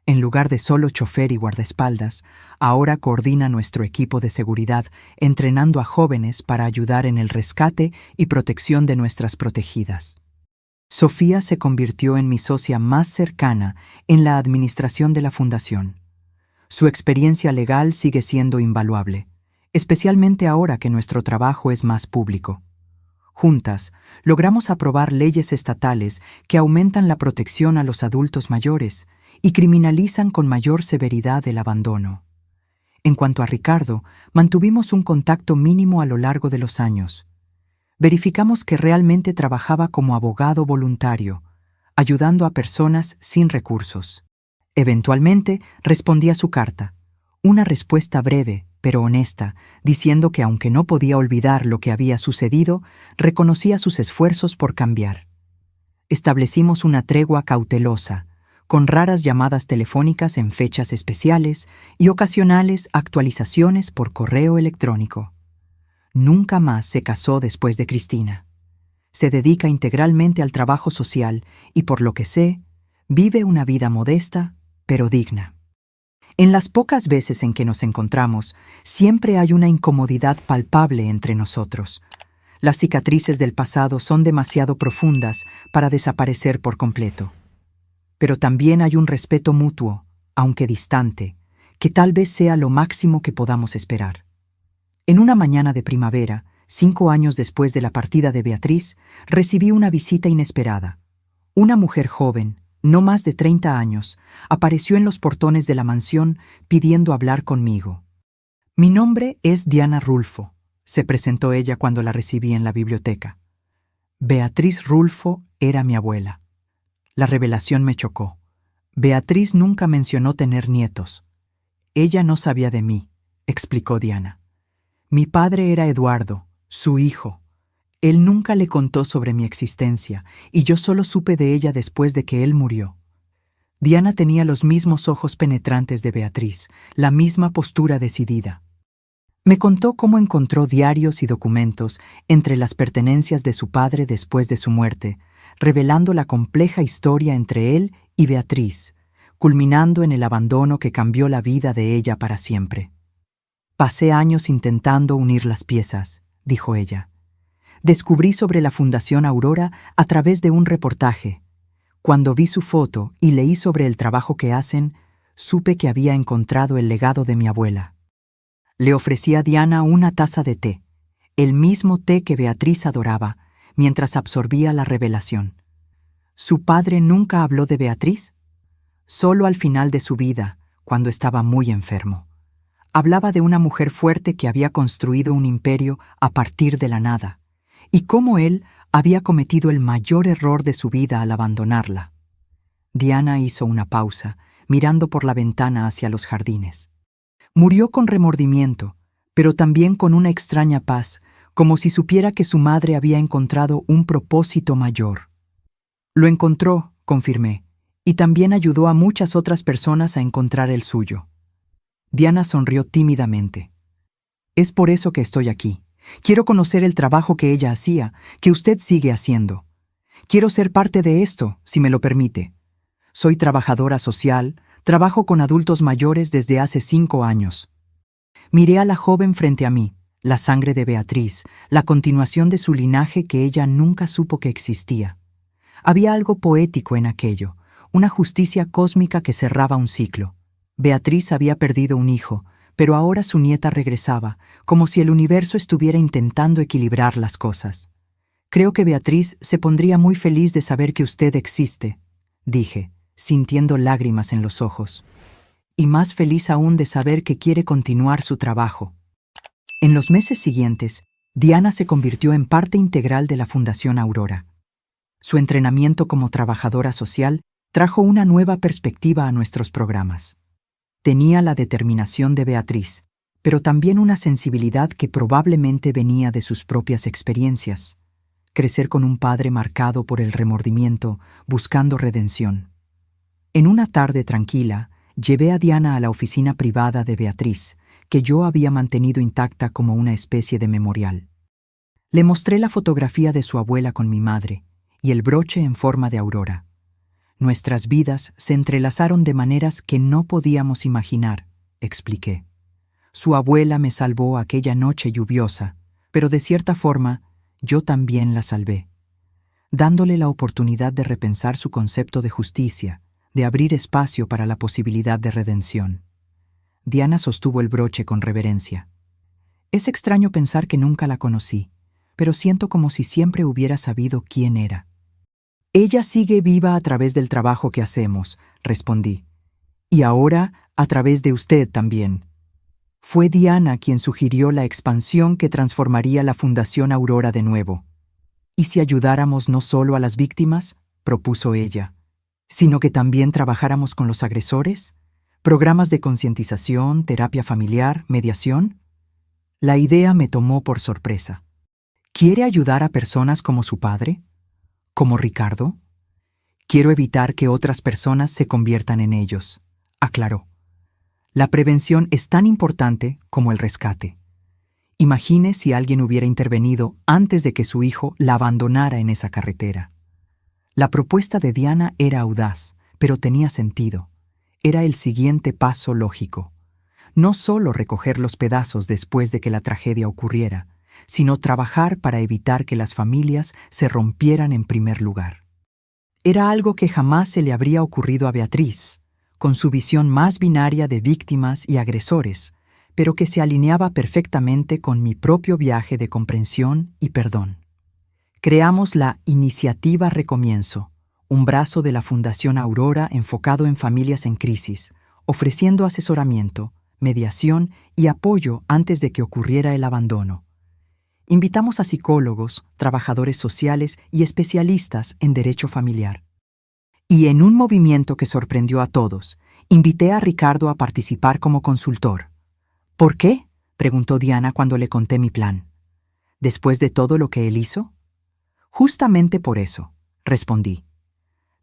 En lugar de solo chofer y guardaespaldas, ahora coordina nuestro equipo de seguridad, entrenando a jóvenes para ayudar en el rescate y protección de nuestras protegidas. Sofía se convirtió en mi socia más cercana en la administración de la fundación. Su experiencia legal sigue siendo invaluable, especialmente ahora que nuestro trabajo es más público. Juntas, logramos aprobar leyes estatales que aumentan la protección a los adultos mayores y criminalizan con mayor severidad el abandono. En cuanto a Ricardo, mantuvimos un contacto mínimo a lo largo de los años. Verificamos que realmente trabajaba como abogado voluntario, ayudando a personas sin recursos. Eventualmente respondí a su carta, una respuesta breve pero honesta, diciendo que aunque no podía olvidar lo que había sucedido, reconocía sus esfuerzos por cambiar. Establecimos una tregua cautelosa, con raras llamadas telefónicas en fechas especiales y ocasionales actualizaciones por correo electrónico. Nunca más se casó después de Cristina. Se dedica integralmente al trabajo social y, por lo que sé, vive una vida modesta, pero digna. En las pocas veces en que nos encontramos, siempre hay una incomodidad palpable entre nosotros. Las cicatrices del pasado son demasiado profundas para desaparecer por completo. Pero también hay un respeto mutuo, aunque distante, que tal vez sea lo máximo que podamos esperar. En una mañana de primavera, 5 años después de la partida de Beatriz, recibí una visita inesperada. Una mujer joven, no más de 30 años, apareció en los portones de la mansión pidiendo hablar conmigo. Mi nombre es Diana Rulfo, se presentó ella cuando la recibí en la biblioteca. Beatriz Rulfo era mi abuela. La revelación me chocó. Beatriz nunca mencionó tener nietos. Ella no sabía de mí, explicó Diana. Mi padre era Eduardo, su hijo. Él nunca le contó sobre mi existencia, y yo solo supe de ella después de que él murió. Diana tenía los mismos ojos penetrantes de Beatriz, la misma postura decidida. Me contó cómo encontró diarios y documentos entre las pertenencias de su padre después de su muerte, revelando la compleja historia entre él y Beatriz, culminando en el abandono que cambió la vida de ella para siempre. Pasé años intentando unir las piezas, dijo ella. Descubrí sobre la Fundación Aurora a través de un reportaje. Cuando vi su foto y leí sobre el trabajo que hacen, supe que había encontrado el legado de mi abuela. Le ofrecí a Diana una taza de té, el mismo té que Beatriz adoraba, mientras absorbía la revelación. ¿Su padre nunca habló de Beatriz? Solo al final de su vida, cuando estaba muy enfermo. Hablaba de una mujer fuerte que había construido un imperio a partir de la nada, y cómo él había cometido el mayor error de su vida al abandonarla. Diana hizo una pausa, mirando por la ventana hacia los jardines. Murió con remordimiento, pero también con una extraña paz, como si supiera que su madre había encontrado un propósito mayor. Lo encontró, confirmé, y también ayudó a muchas otras personas a encontrar el suyo. Diana sonrió tímidamente. Es por eso que estoy aquí. Quiero conocer el trabajo que ella hacía, que usted sigue haciendo. Quiero ser parte de esto, si me lo permite. Soy trabajadora social, trabajo con adultos mayores desde hace 5 años. Miré a la joven frente a mí, la sangre de Beatriz, la continuación de su linaje que ella nunca supo que existía. Había algo poético en aquello, una justicia cósmica que cerraba un ciclo. Beatriz había perdido un hijo, pero ahora su nieta regresaba, como si el universo estuviera intentando equilibrar las cosas. Creo que Beatriz se pondría muy feliz de saber que usted existe, dije, sintiendo lágrimas en los ojos. Y más feliz aún de saber que quiere continuar su trabajo. En los meses siguientes, Diana se convirtió en parte integral de la Fundación Aurora. Su entrenamiento como trabajadora social trajo una nueva perspectiva a nuestros programas. Tenía la determinación de Beatriz, pero también una sensibilidad que probablemente venía de sus propias experiencias. Crecer con un padre marcado por el remordimiento, buscando redención. En una tarde tranquila, llevé a Diana a la oficina privada de Beatriz, que yo había mantenido intacta como una especie de memorial. Le mostré la fotografía de su abuela con mi madre y el broche en forma de aurora. Nuestras vidas se entrelazaron de maneras que no podíamos imaginar, expliqué. Su abuela me salvó aquella noche lluviosa, pero de cierta forma, yo también la salvé, dándole la oportunidad de repensar su concepto de justicia, de abrir espacio para la posibilidad de redención. Diana sostuvo el broche con reverencia. Es extraño pensar que nunca la conocí, pero siento como si siempre hubiera sabido quién era. Ella sigue viva a través del trabajo que hacemos, respondí. Y ahora a través de usted también. Fue Diana quien sugirió la expansión que transformaría la Fundación Aurora de nuevo. ¿Y si ayudáramos no solo a las víctimas?, propuso ella, sino que también trabajáramos con los agresores, programas de concientización, terapia familiar, mediación. La idea me tomó por sorpresa. ¿Quiere ayudar a personas como su padre? ¿Como Ricardo? Quiero evitar que otras personas se conviertan en ellos, aclaró. La prevención es tan importante como el rescate. Imagine si alguien hubiera intervenido antes de que su hijo la abandonara en esa carretera. La propuesta de Diana era audaz, pero tenía sentido. Era el siguiente paso lógico. No solo recoger los pedazos después de que la tragedia ocurriera, sino trabajar para evitar que las familias se rompieran en primer lugar. Era algo que jamás se le habría ocurrido a Beatriz, con su visión más binaria de víctimas y agresores, pero que se alineaba perfectamente con mi propio viaje de comprensión y perdón. Creamos la Iniciativa Recomienzo, un brazo de la Fundación Aurora enfocado en familias en crisis, ofreciendo asesoramiento, mediación y apoyo antes de que ocurriera el abandono. Invitamos a psicólogos, trabajadores sociales y especialistas en derecho familiar. Y en un movimiento que sorprendió a todos, invité a Ricardo a participar como consultor. ¿Por qué?, preguntó Diana cuando le conté mi plan. ¿Después de todo lo que él hizo? Justamente por eso, respondí.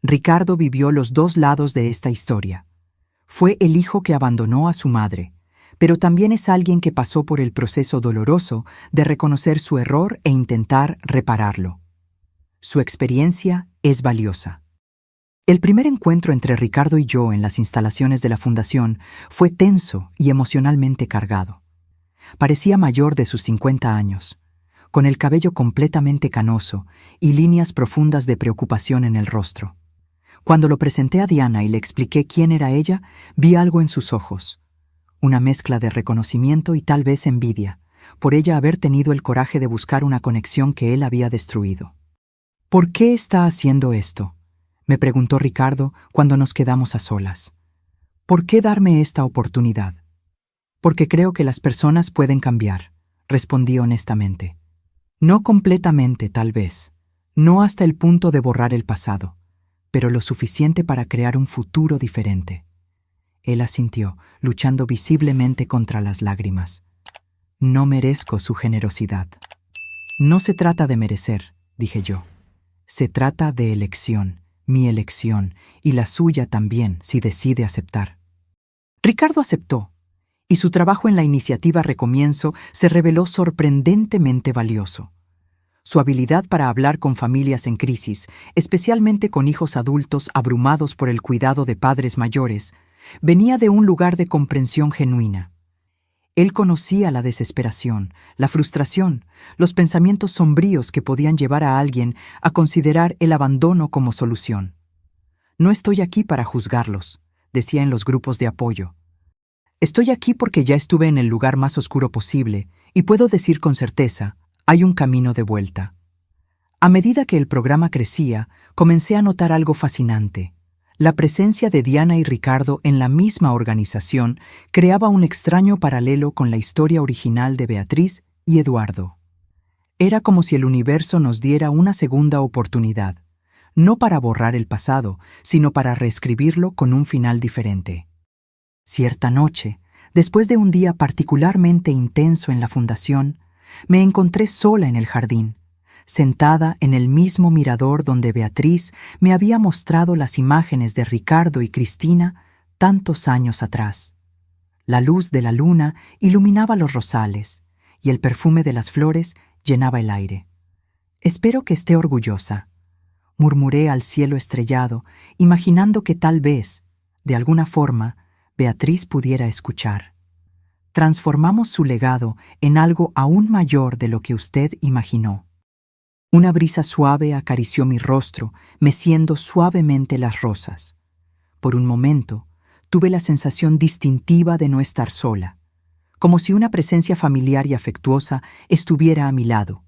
Ricardo vivió los dos lados de esta historia. Fue el hijo que abandonó a su madre, pero también es alguien que pasó por el proceso doloroso de reconocer su error e intentar repararlo. Su experiencia es valiosa. El primer encuentro entre Ricardo y yo en las instalaciones de la fundación fue tenso y emocionalmente cargado. Parecía mayor de sus 50 años, con el cabello completamente canoso y líneas profundas de preocupación en el rostro. Cuando lo presenté a Diana y le expliqué quién era ella, vi algo en sus ojos. Una mezcla de reconocimiento y tal vez envidia, por ella haber tenido el coraje de buscar una conexión que él había destruido. ¿Por qué está haciendo esto?, me preguntó Ricardo cuando nos quedamos a solas. ¿Por qué darme esta oportunidad? Porque creo que las personas pueden cambiar, respondí honestamente. No completamente, tal vez, no hasta el punto de borrar el pasado, pero lo suficiente para crear un futuro diferente. Él asintió, luchando visiblemente contra las lágrimas. No merezco su generosidad. No se trata de merecer, dije yo. Se trata de elección, mi elección, y la suya también, si decide aceptar. Ricardo aceptó, y su trabajo en la iniciativa Recomienzo se reveló sorprendentemente valioso. Su habilidad para hablar con familias en crisis, especialmente con hijos adultos abrumados por el cuidado de padres mayores, venía de un lugar de comprensión genuina. Él conocía la desesperación, la frustración, los pensamientos sombríos que podían llevar a alguien a considerar el abandono como solución. No estoy aquí para juzgarlos, decía en los grupos de apoyo. Estoy aquí porque ya estuve en el lugar más oscuro posible y puedo decir con certeza, hay un camino de vuelta. A medida que el programa crecía, comencé a notar algo fascinante. La presencia de Diana y Ricardo en la misma organización creaba un extraño paralelo con la historia original de Beatriz y Eduardo. Era como si el universo nos diera una segunda oportunidad, no para borrar el pasado, sino para reescribirlo con un final diferente. Cierta noche, después de un día particularmente intenso en la fundación, me encontré sola en el jardín, sentada en el mismo mirador donde Beatriz me había mostrado las imágenes de Ricardo y Cristina tantos años atrás. La luz de la luna iluminaba los rosales y el perfume de las flores llenaba el aire. «Espero que esté orgullosa», murmuré al cielo estrellado, imaginando que tal vez, de alguna forma, Beatriz pudiera escuchar. «Transformamos su legado en algo aún mayor de lo que usted imaginó». Una brisa suave acarició mi rostro, meciendo suavemente las rosas. Por un momento, tuve la sensación distintiva de no estar sola, como si una presencia familiar y afectuosa estuviera a mi lado,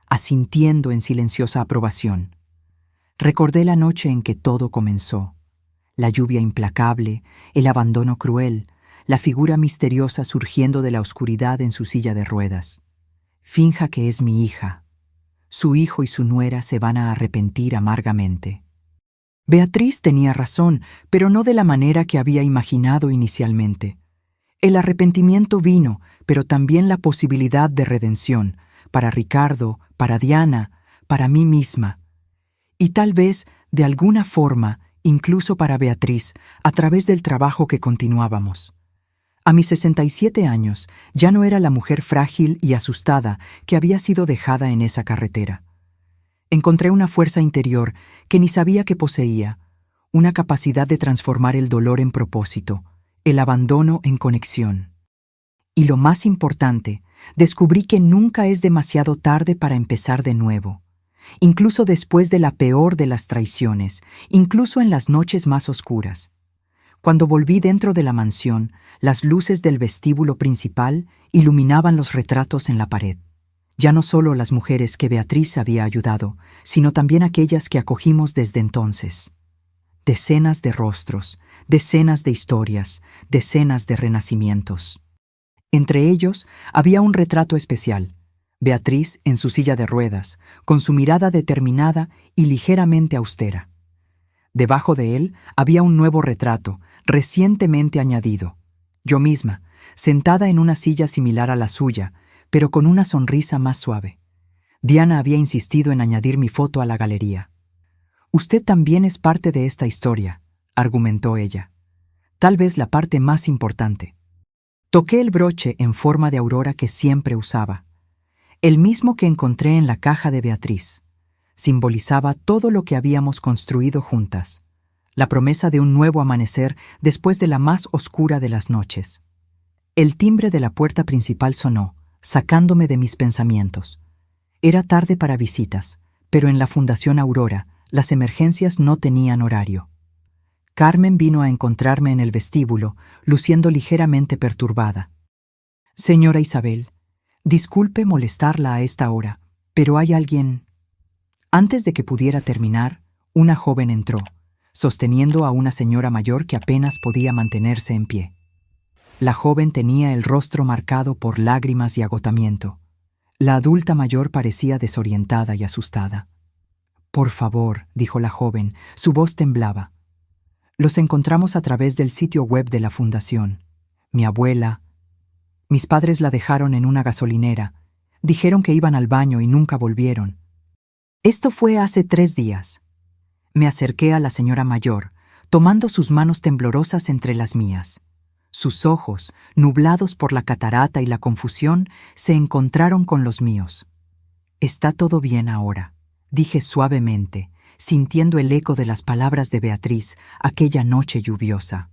asintiendo en silenciosa aprobación. Recordé la noche en que todo comenzó, la lluvia implacable, el abandono cruel, la figura misteriosa surgiendo de la oscuridad en su silla de ruedas. Finja que es mi hija. Su hijo y su nuera se van a arrepentir amargamente. Beatriz tenía razón, pero no de la manera que había imaginado inicialmente. El arrepentimiento vino, pero también la posibilidad de redención, para Ricardo, para Diana, para mí misma. Y tal vez, de alguna forma, incluso para Beatriz, a través del trabajo que continuábamos. A mis 67 años, ya no era la mujer frágil y asustada que había sido dejada en esa carretera. Encontré una fuerza interior que ni sabía que poseía, una capacidad de transformar el dolor en propósito, el abandono en conexión. Y lo más importante, descubrí que nunca es demasiado tarde para empezar de nuevo. Incluso después de la peor de las traiciones, incluso en las noches más oscuras. Cuando volví dentro de la mansión, las luces del vestíbulo principal iluminaban los retratos en la pared. Ya no solo las mujeres que Beatriz había ayudado, sino también aquellas que acogimos desde entonces. Decenas de rostros, decenas de historias, decenas de renacimientos. Entre ellos había un retrato especial, Beatriz en su silla de ruedas, con su mirada determinada y ligeramente austera. Debajo de él había un nuevo retrato, recientemente añadido. Yo misma, sentada en una silla similar a la suya, pero con una sonrisa más suave. Diana había insistido en añadir mi foto a la galería. «Usted también es parte de esta historia», argumentó ella. «Tal vez la parte más importante». Toqué el broche en forma de aurora que siempre usaba, el mismo que encontré en la caja de Beatriz. Simbolizaba todo lo que habíamos construido juntas, la promesa de un nuevo amanecer después de la más oscura de las noches. El timbre de la puerta principal sonó, sacándome de mis pensamientos. Era tarde para visitas, pero en la Fundación Aurora las emergencias no tenían horario. Carmen vino a encontrarme en el vestíbulo, luciendo ligeramente perturbada. «Señora Isabel, disculpe molestarla a esta hora, pero hay alguien...» Antes de que pudiera terminar, una joven entró, sosteniendo a una señora mayor que apenas podía mantenerse en pie. La joven tenía el rostro marcado por lágrimas y agotamiento. La adulta mayor parecía desorientada y asustada. «Por favor», dijo la joven, su voz temblaba. «Los encontramos a través del sitio web de la fundación. Mi abuela... Mis padres la dejaron en una gasolinera. Dijeron que iban al baño y nunca volvieron. Esto fue hace 3 días». Me acerqué a la señora mayor, tomando sus manos temblorosas entre las mías. Sus ojos, nublados por la catarata y la confusión, se encontraron con los míos. «Está todo bien ahora», dije suavemente, sintiendo el eco de las palabras de Beatriz aquella noche lluviosa.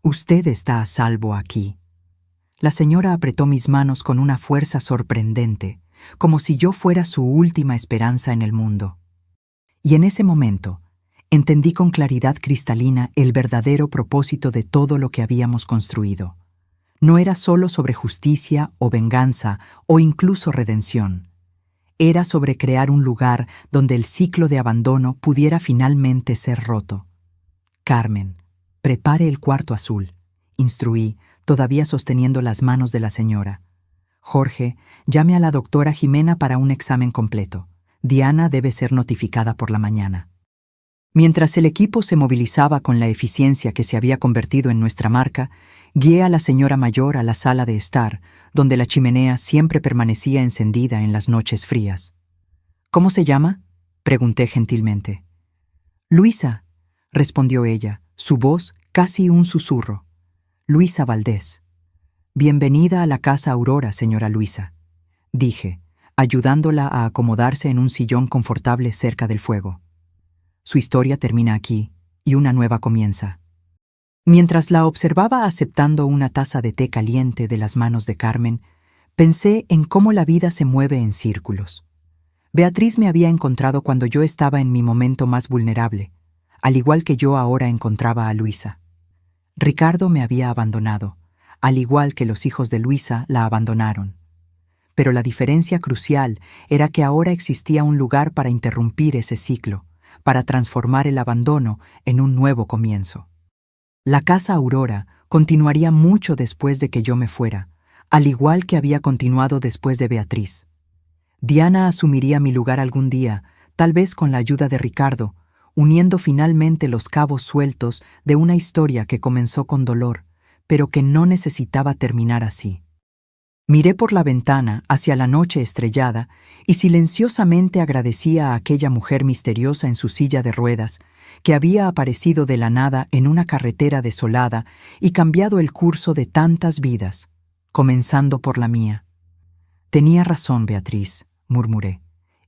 «Usted está a salvo aquí». La señora apretó mis manos con una fuerza sorprendente, como si yo fuera su última esperanza en el mundo. Y en ese momento, entendí con claridad cristalina el verdadero propósito de todo lo que habíamos construido. No era solo sobre justicia o venganza o incluso redención. Era sobre crear un lugar donde el ciclo de abandono pudiera finalmente ser roto. «Carmen, prepare el cuarto azul», instruí, todavía sosteniendo las manos de la señora. «Jorge, llame a la doctora Jimena para un examen completo. Diana debe ser notificada por la mañana». Mientras el equipo se movilizaba con la eficiencia que se había convertido en nuestra marca, guié a la señora mayor a la sala de estar, donde la chimenea siempre permanecía encendida en las noches frías. «¿Cómo se llama?», pregunté gentilmente. «Luisa», respondió ella, su voz casi un susurro. «Luisa Valdés». «Bienvenida a la Casa Aurora, señora Luisa», dije, ayudándola a acomodarse en un sillón confortable cerca del fuego. «Su historia termina aquí, y una nueva comienza». Mientras la observaba aceptando una taza de té caliente de las manos de Carmen, pensé en cómo la vida se mueve en círculos. Beatriz me había encontrado cuando yo estaba en mi momento más vulnerable, al igual que yo ahora encontraba a Luisa. Ricardo me había abandonado, al igual que los hijos de Luisa la abandonaron. Pero la diferencia crucial era que ahora existía un lugar para interrumpir ese ciclo, para transformar el abandono en un nuevo comienzo. La Casa Aurora continuaría mucho después de que yo me fuera, al igual que había continuado después de Beatriz. Diana asumiría mi lugar algún día, tal vez con la ayuda de Ricardo, uniendo finalmente los cabos sueltos de una historia que comenzó con dolor, pero que no necesitaba terminar así. Miré por la ventana hacia la noche estrellada y silenciosamente agradecía a aquella mujer misteriosa en su silla de ruedas que había aparecido de la nada en una carretera desolada y cambiado el curso de tantas vidas, comenzando por la mía. «Tenía razón, Beatriz», murmuré.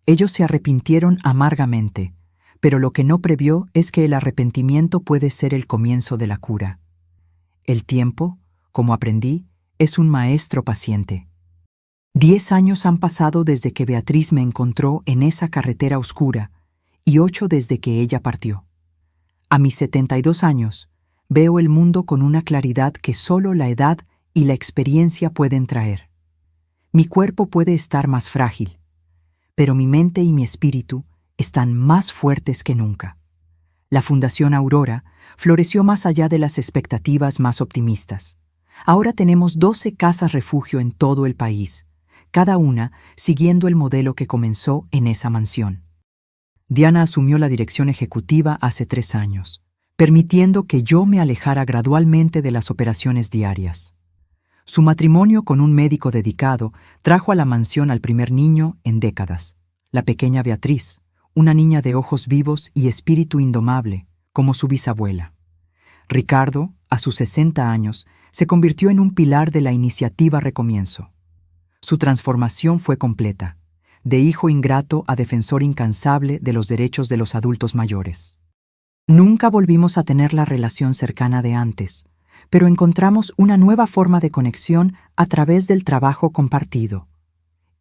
«Ellos se arrepintieron amargamente, pero lo que no previó es que el arrepentimiento puede ser el comienzo de la cura. El tiempo, como aprendí, es un maestro paciente». 10 años han pasado desde que Beatriz me encontró en esa carretera oscura y 8 desde que ella partió. A mis 72 años, veo el mundo con una claridad que solo la edad y la experiencia pueden traer. Mi cuerpo puede estar más frágil, pero mi mente y mi espíritu están más fuertes que nunca. La Fundación Aurora floreció más allá de las expectativas más optimistas. Ahora tenemos 12 casas refugio en todo el país, cada una siguiendo el modelo que comenzó en esa mansión. Diana asumió la dirección ejecutiva hace 3 años, permitiendo que yo me alejara gradualmente de las operaciones diarias. Su matrimonio con un médico dedicado trajo a la mansión al primer niño en décadas, la pequeña Beatriz, una niña de ojos vivos y espíritu indomable, como su bisabuela. Ricardo, a sus 60 años, se convirtió en un pilar de la iniciativa Recomienzo. Su transformación fue completa, de hijo ingrato a defensor incansable de los derechos de los adultos mayores. Nunca volvimos a tener la relación cercana de antes, pero encontramos una nueva forma de conexión a través del trabajo compartido.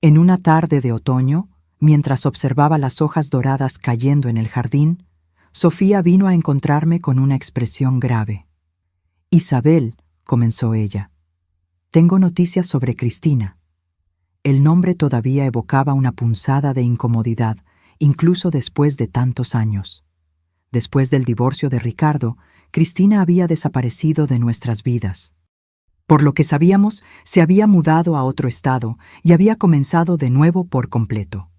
En una tarde de otoño, mientras observaba las hojas doradas cayendo en el jardín, Sofía vino a encontrarme con una expresión grave. «Isabel», comenzó ella, «tengo noticias sobre Cristina». El nombre todavía evocaba una punzada de incomodidad, incluso después de tantos años. Después del divorcio de Ricardo, Cristina había desaparecido de nuestras vidas. Por lo que sabíamos, se había mudado a otro estado y había comenzado de nuevo por completo.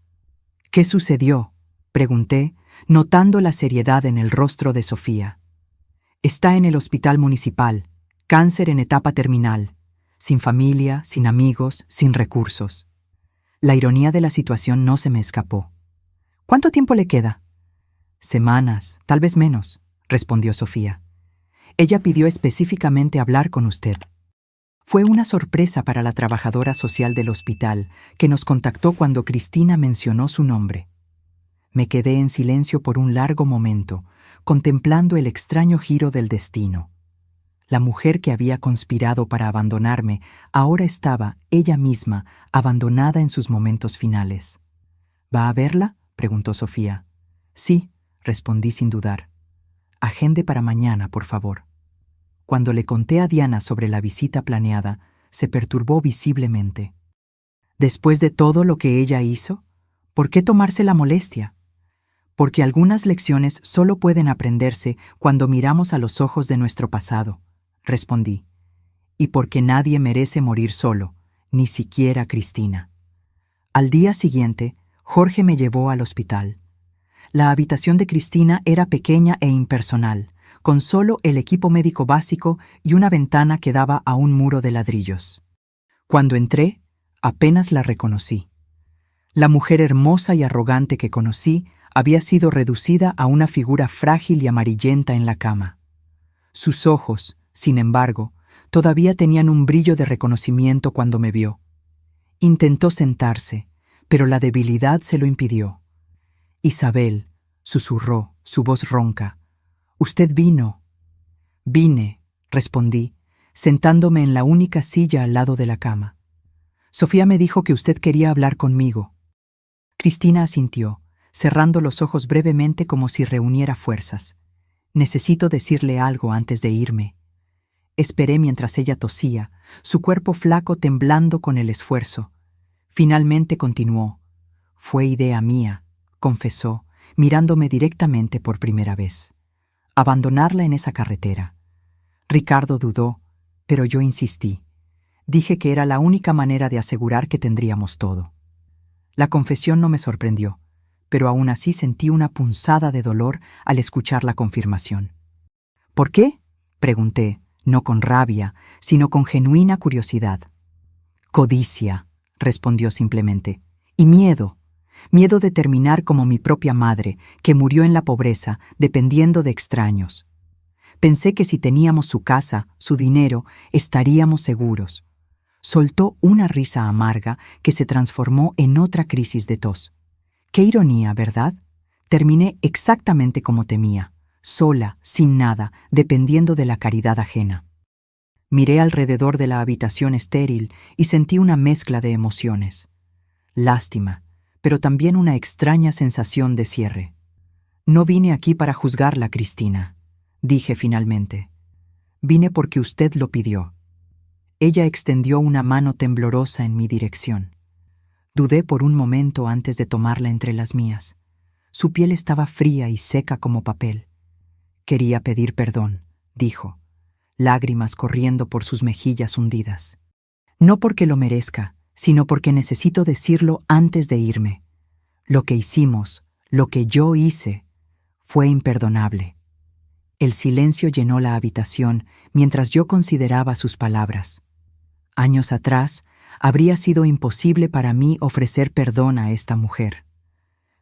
«¿Qué sucedió?», pregunté, notando la seriedad en el rostro de Sofía. «Está en el hospital municipal, cáncer en etapa terminal, sin familia, sin amigos, sin recursos». La ironía de la situación no se me escapó. «¿Cuánto tiempo le queda?». «Semanas, tal vez menos», respondió Sofía. «Ella pidió específicamente hablar con usted». Fue una sorpresa para la trabajadora social del hospital, que nos contactó cuando Cristina mencionó su nombre. Me quedé en silencio por un largo momento, contemplando el extraño giro del destino. La mujer que había conspirado para abandonarme ahora estaba, ella misma, abandonada en sus momentos finales. «¿Va a verla?», preguntó Sofía. «Sí», respondí sin dudar. «Agende para mañana, por favor». Cuando le conté a Diana sobre la visita planeada, se perturbó visiblemente. ¿Después de todo lo que ella hizo? ¿Por qué tomarse la molestia? Porque algunas lecciones solo pueden aprenderse cuando miramos a los ojos de nuestro pasado, respondí. Y porque nadie merece morir solo, ni siquiera Cristina. Al día siguiente, Jorge me llevó al hospital. La habitación de Cristina era pequeña e impersonal, con solo el equipo médico básico y una ventana que daba a un muro de ladrillos. Cuando entré, apenas la reconocí. La mujer hermosa y arrogante que conocí había sido reducida a una figura frágil y amarillenta en la cama. Sus ojos, sin embargo, todavía tenían un brillo de reconocimiento cuando me vio. Intentó sentarse, pero la debilidad se lo impidió. «Isabel», susurró, su voz ronca, «usted vino». «Vine», respondí, sentándome en la única silla al lado de la cama. «Sofía me dijo que usted quería hablar conmigo». Cristina asintió, cerrando los ojos brevemente como si reuniera fuerzas. «Necesito decirle algo antes de irme». Esperé mientras ella tosía, su cuerpo flaco temblando con el esfuerzo. Finalmente continuó. «Fue idea mía», confesó, mirándome directamente por primera vez. «Abandonarla en esa carretera». Ricardo dudó, pero yo insistí. Dije que era la única manera de asegurar que tendríamos todo. La confesión no me sorprendió, pero aún así sentí una punzada de dolor al escuchar la confirmación. «¿Por qué?», pregunté, no con rabia, sino con genuina curiosidad. «Codicia», respondió simplemente, «y miedo. Miedo de terminar como mi propia madre, que murió en la pobreza, dependiendo de extraños. Pensé que si teníamos su casa, su dinero, estaríamos seguros». Soltó una risa amarga que se transformó en otra crisis de tos. Qué ironía, ¿verdad? Terminé exactamente como temía, sola, sin nada, dependiendo de la caridad ajena. Miré alrededor de la habitación estéril y sentí una mezcla de emociones. Lástima, pero también una extraña sensación de cierre. «No vine aquí para juzgarla, Cristina», dije finalmente. «Vine porque usted lo pidió». Ella extendió una mano temblorosa en mi dirección. Dudé por un momento antes de tomarla entre las mías. Su piel estaba fría y seca como papel. «Quería pedir perdón», dijo, lágrimas corriendo por sus mejillas hundidas. «No porque lo merezca, sino porque necesito decirlo antes de irme. Lo que hicimos, lo que yo hice, fue imperdonable». El silencio llenó la habitación mientras yo consideraba sus palabras. Años atrás, habría sido imposible para mí ofrecer perdón a esta mujer.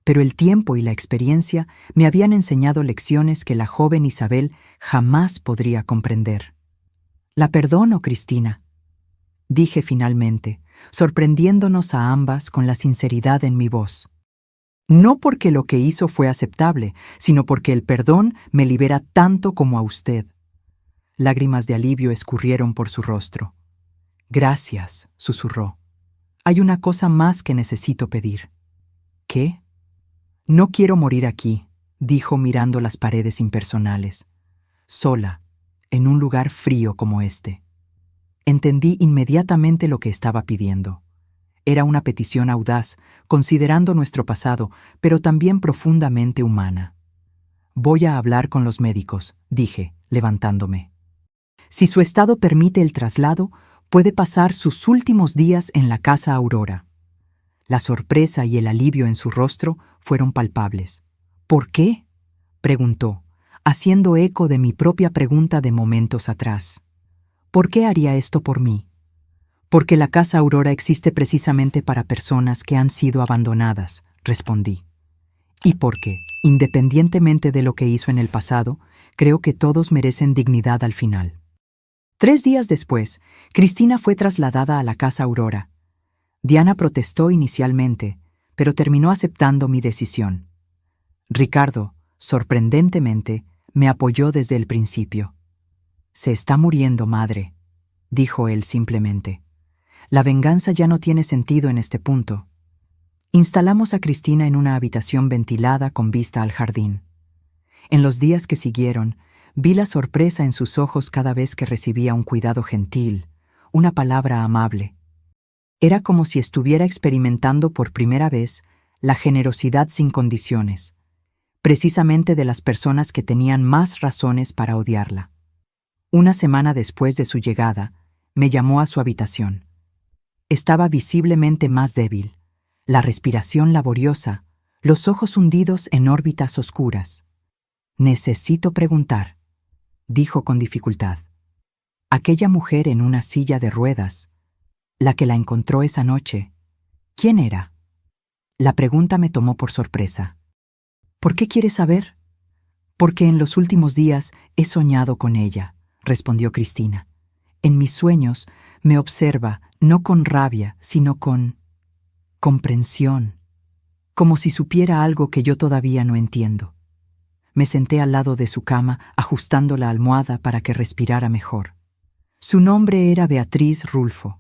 Pero el tiempo y la experiencia me habían enseñado lecciones que la joven Isabel jamás podría comprender. «La perdono, Cristina», dije finalmente, sorprendiéndonos a ambas con la sinceridad en mi voz. No porque lo que hizo fue aceptable, sino porque el perdón me libera tanto como a usted. Lágrimas de alivio escurrieron por su rostro. «Gracias», susurró. «Hay una cosa más que necesito pedir». «¿Qué?» «No quiero morir aquí», dijo mirando las paredes impersonales. «Sola, en un lugar frío como este». Entendí inmediatamente lo que estaba pidiendo. Era una petición audaz, considerando nuestro pasado, pero también profundamente humana. «Voy a hablar con los médicos», dije, levantándome. «Si su estado permite el traslado, puede pasar sus últimos días en la Casa Aurora». La sorpresa y el alivio en su rostro fueron palpables. «¿Por qué?», preguntó, haciendo eco de mi propia pregunta de momentos atrás. «¿Por qué haría esto por mí?». «Porque la Casa Aurora existe precisamente para personas que han sido abandonadas», respondí. «Y porque, independientemente de lo que hizo en el pasado, creo que todos merecen dignidad al final». 3 días después, Cristina fue trasladada a la Casa Aurora. Diana protestó inicialmente, pero terminó aceptando mi decisión. Ricardo, sorprendentemente, me apoyó desde el principio. «Se está muriendo, madre», dijo él simplemente. «La venganza ya no tiene sentido en este punto». Instalamos a Cristina en una habitación ventilada con vista al jardín. En los días que siguieron, vi la sorpresa en sus ojos cada vez que recibía un cuidado gentil, una palabra amable. Era como si estuviera experimentando por primera vez la generosidad sin condiciones, precisamente de las personas que tenían más razones para odiarla. Una semana después de su llegada, me llamó a su habitación. Estaba visiblemente más débil, la respiración laboriosa, los ojos hundidos en órbitas oscuras. «Necesito preguntar», dijo con dificultad. «Aquella mujer en una silla de ruedas, la que la encontró esa noche, ¿quién era?». La pregunta me tomó por sorpresa. «¿Por qué quieres saber?». «Porque en los últimos días he soñado con ella», respondió Cristina. «En mis sueños me observa no con rabia, sino con comprensión, como si supiera algo que yo todavía no entiendo». Me senté al lado de su cama, ajustando la almohada para que respirara mejor. Su nombre era Beatriz Rulfo.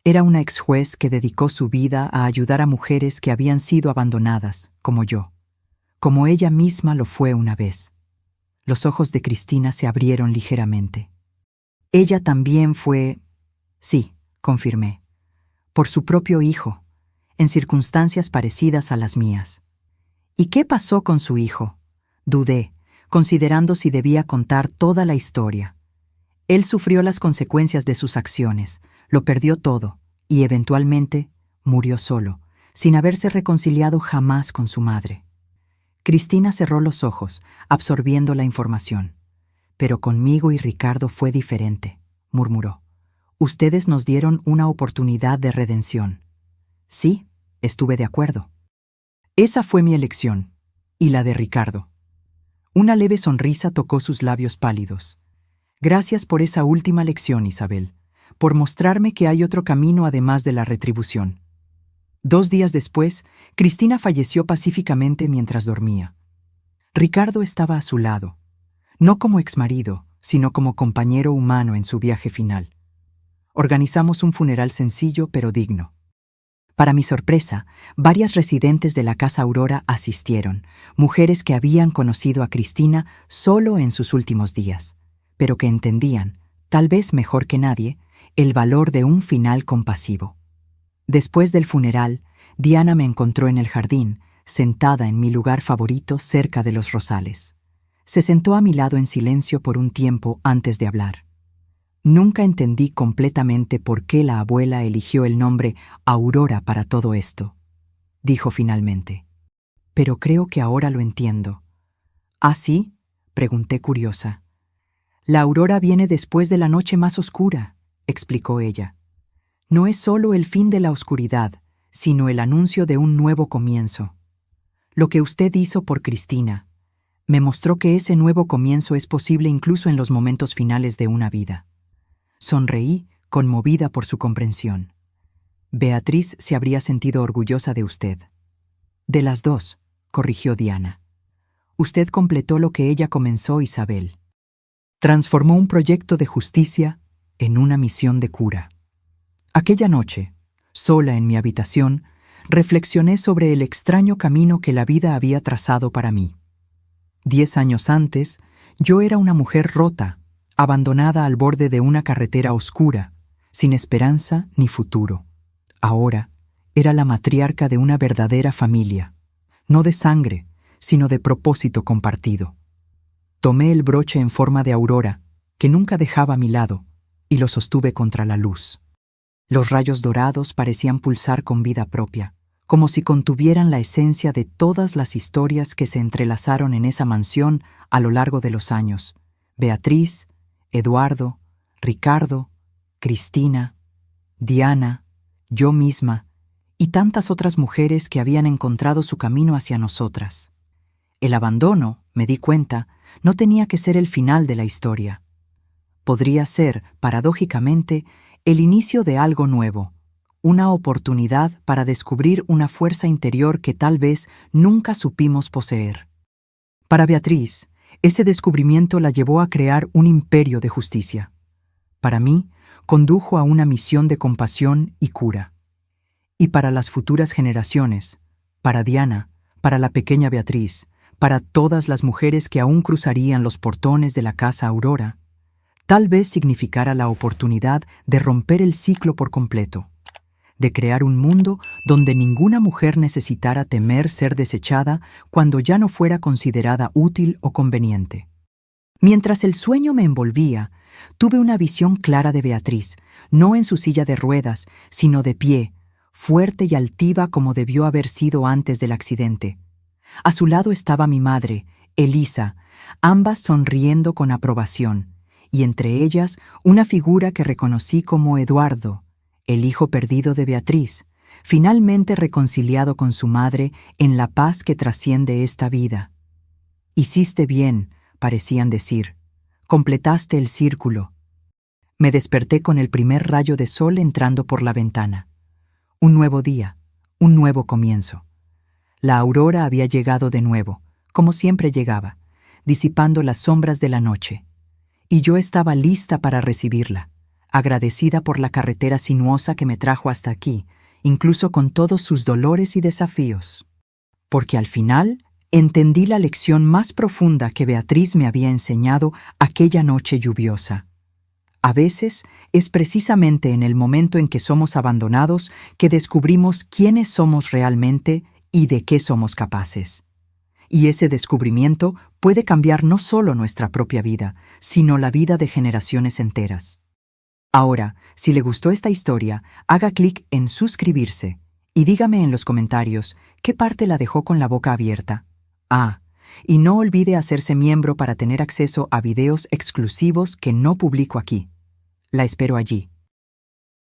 Era una ex juez que dedicó su vida a ayudar a mujeres que habían sido abandonadas, como yo, como ella misma lo fue una vez. Los ojos de Cristina se abrieron ligeramente. «Ella también fue...». «Sí», confirmé. «Por su propio hijo, en circunstancias parecidas a las mías». «¿Y qué pasó con su hijo?». Dudé, considerando si debía contar toda la historia. Él sufrió las consecuencias de sus acciones, lo perdió todo y, eventualmente, murió solo, sin haberse reconciliado jamás con su madre. Cristina cerró los ojos, absorbiendo la información. «Pero conmigo y Ricardo fue diferente», murmuró. «Ustedes nos dieron una oportunidad de redención». «Sí», estuve de acuerdo. «Esa fue mi elección, y la de Ricardo». Una leve sonrisa tocó sus labios pálidos. «Gracias por esa última lección, Isabel, por mostrarme que hay otro camino además de la retribución». 2 días después, Cristina falleció pacíficamente mientras dormía. Ricardo estaba a su lado, no como exmarido, sino como compañero humano en su viaje final. Organizamos un funeral sencillo pero digno. Para mi sorpresa, varias residentes de la Casa Aurora asistieron, mujeres que habían conocido a Cristina solo en sus últimos días, pero que entendían, tal vez mejor que nadie, el valor de un final compasivo. Después del funeral, Diana me encontró en el jardín, sentada en mi lugar favorito cerca de los rosales. Se sentó a mi lado en silencio por un tiempo antes de hablar. Nunca entendí completamente por qué la abuela eligió el nombre Aurora para todo esto, dijo finalmente. Pero creo que ahora lo entiendo. ¿Ah, sí?, pregunté curiosa. La aurora viene después de la noche más oscura, explicó ella. no es solo el fin de la oscuridad, sino el anuncio de un nuevo comienzo. Lo que usted hizo por Cristina me mostró que ese nuevo comienzo es posible incluso en los momentos finales de una vida. Sonreí, conmovida por su comprensión. Beatriz se habría sentido orgullosa de usted. De las dos, corrigió Diana. Usted completó lo que ella comenzó, Isabel. Transformó un proyecto de justicia en una misión de cura. Aquella noche, sola en mi habitación, reflexioné sobre el extraño camino que la vida había trazado para mí. 10 años antes, yo era una mujer rota, abandonada al borde de una carretera oscura, sin esperanza ni futuro. Ahora, era la matriarca de una verdadera familia, no de sangre, sino de propósito compartido. Tomé el broche en forma de aurora, que nunca dejaba a mi lado, y lo sostuve contra la luz. Los rayos dorados parecían pulsar con vida propia, como si contuvieran la esencia de todas las historias que se entrelazaron en esa mansión a lo largo de los años. Beatriz, Eduardo, Ricardo, Cristina, Diana, yo misma, y tantas otras mujeres que habían encontrado su camino hacia nosotras. El abandono, me di cuenta, no tenía que ser el final de la historia. Podría ser, paradójicamente, el inicio de algo nuevo, una oportunidad para descubrir una fuerza interior que tal vez nunca supimos poseer. Para Beatriz, ese descubrimiento la llevó a crear un imperio de justicia. Para mí, condujo a una misión de compasión y cura. Y para las futuras generaciones, para Diana, para la pequeña Beatriz, para todas las mujeres que aún cruzarían los portones de la Casa Aurora, tal vez significara la oportunidad de romper el ciclo por completo, de crear un mundo donde ninguna mujer necesitara temer ser desechada cuando ya no fuera considerada útil o conveniente. Mientras el sueño me envolvía, tuve una visión clara de Beatriz, no en su silla de ruedas, sino de pie, fuerte y altiva como debió haber sido antes del accidente. A su lado estaba mi madre, Elisa, ambas sonriendo con aprobación, y entre ellas una figura que reconocí como Eduardo, el hijo perdido de Beatriz, finalmente reconciliado con su madre en la paz que trasciende esta vida. Hiciste bien, parecían decir. Completaste el círculo. Me desperté con el primer rayo de sol entrando por la ventana. Un nuevo día, un nuevo comienzo. La aurora había llegado de nuevo, como siempre llegaba, disipando las sombras de la noche. Y yo estaba lista para recibirla, agradecida por la carretera sinuosa que me trajo hasta aquí, incluso con todos sus dolores y desafíos. Porque al final entendí la lección más profunda que Beatriz me había enseñado aquella noche lluviosa. A veces es precisamente en el momento en que somos abandonados que descubrimos quiénes somos realmente y de qué somos capaces. Y ese descubrimiento puede cambiar no solo nuestra propia vida, sino la vida de generaciones enteras. Ahora, si le gustó esta historia, haga clic en suscribirse y dígame en los comentarios qué parte la dejó con la boca abierta. Y no olvide hacerse miembro para tener acceso a videos exclusivos que no publico aquí. La espero allí.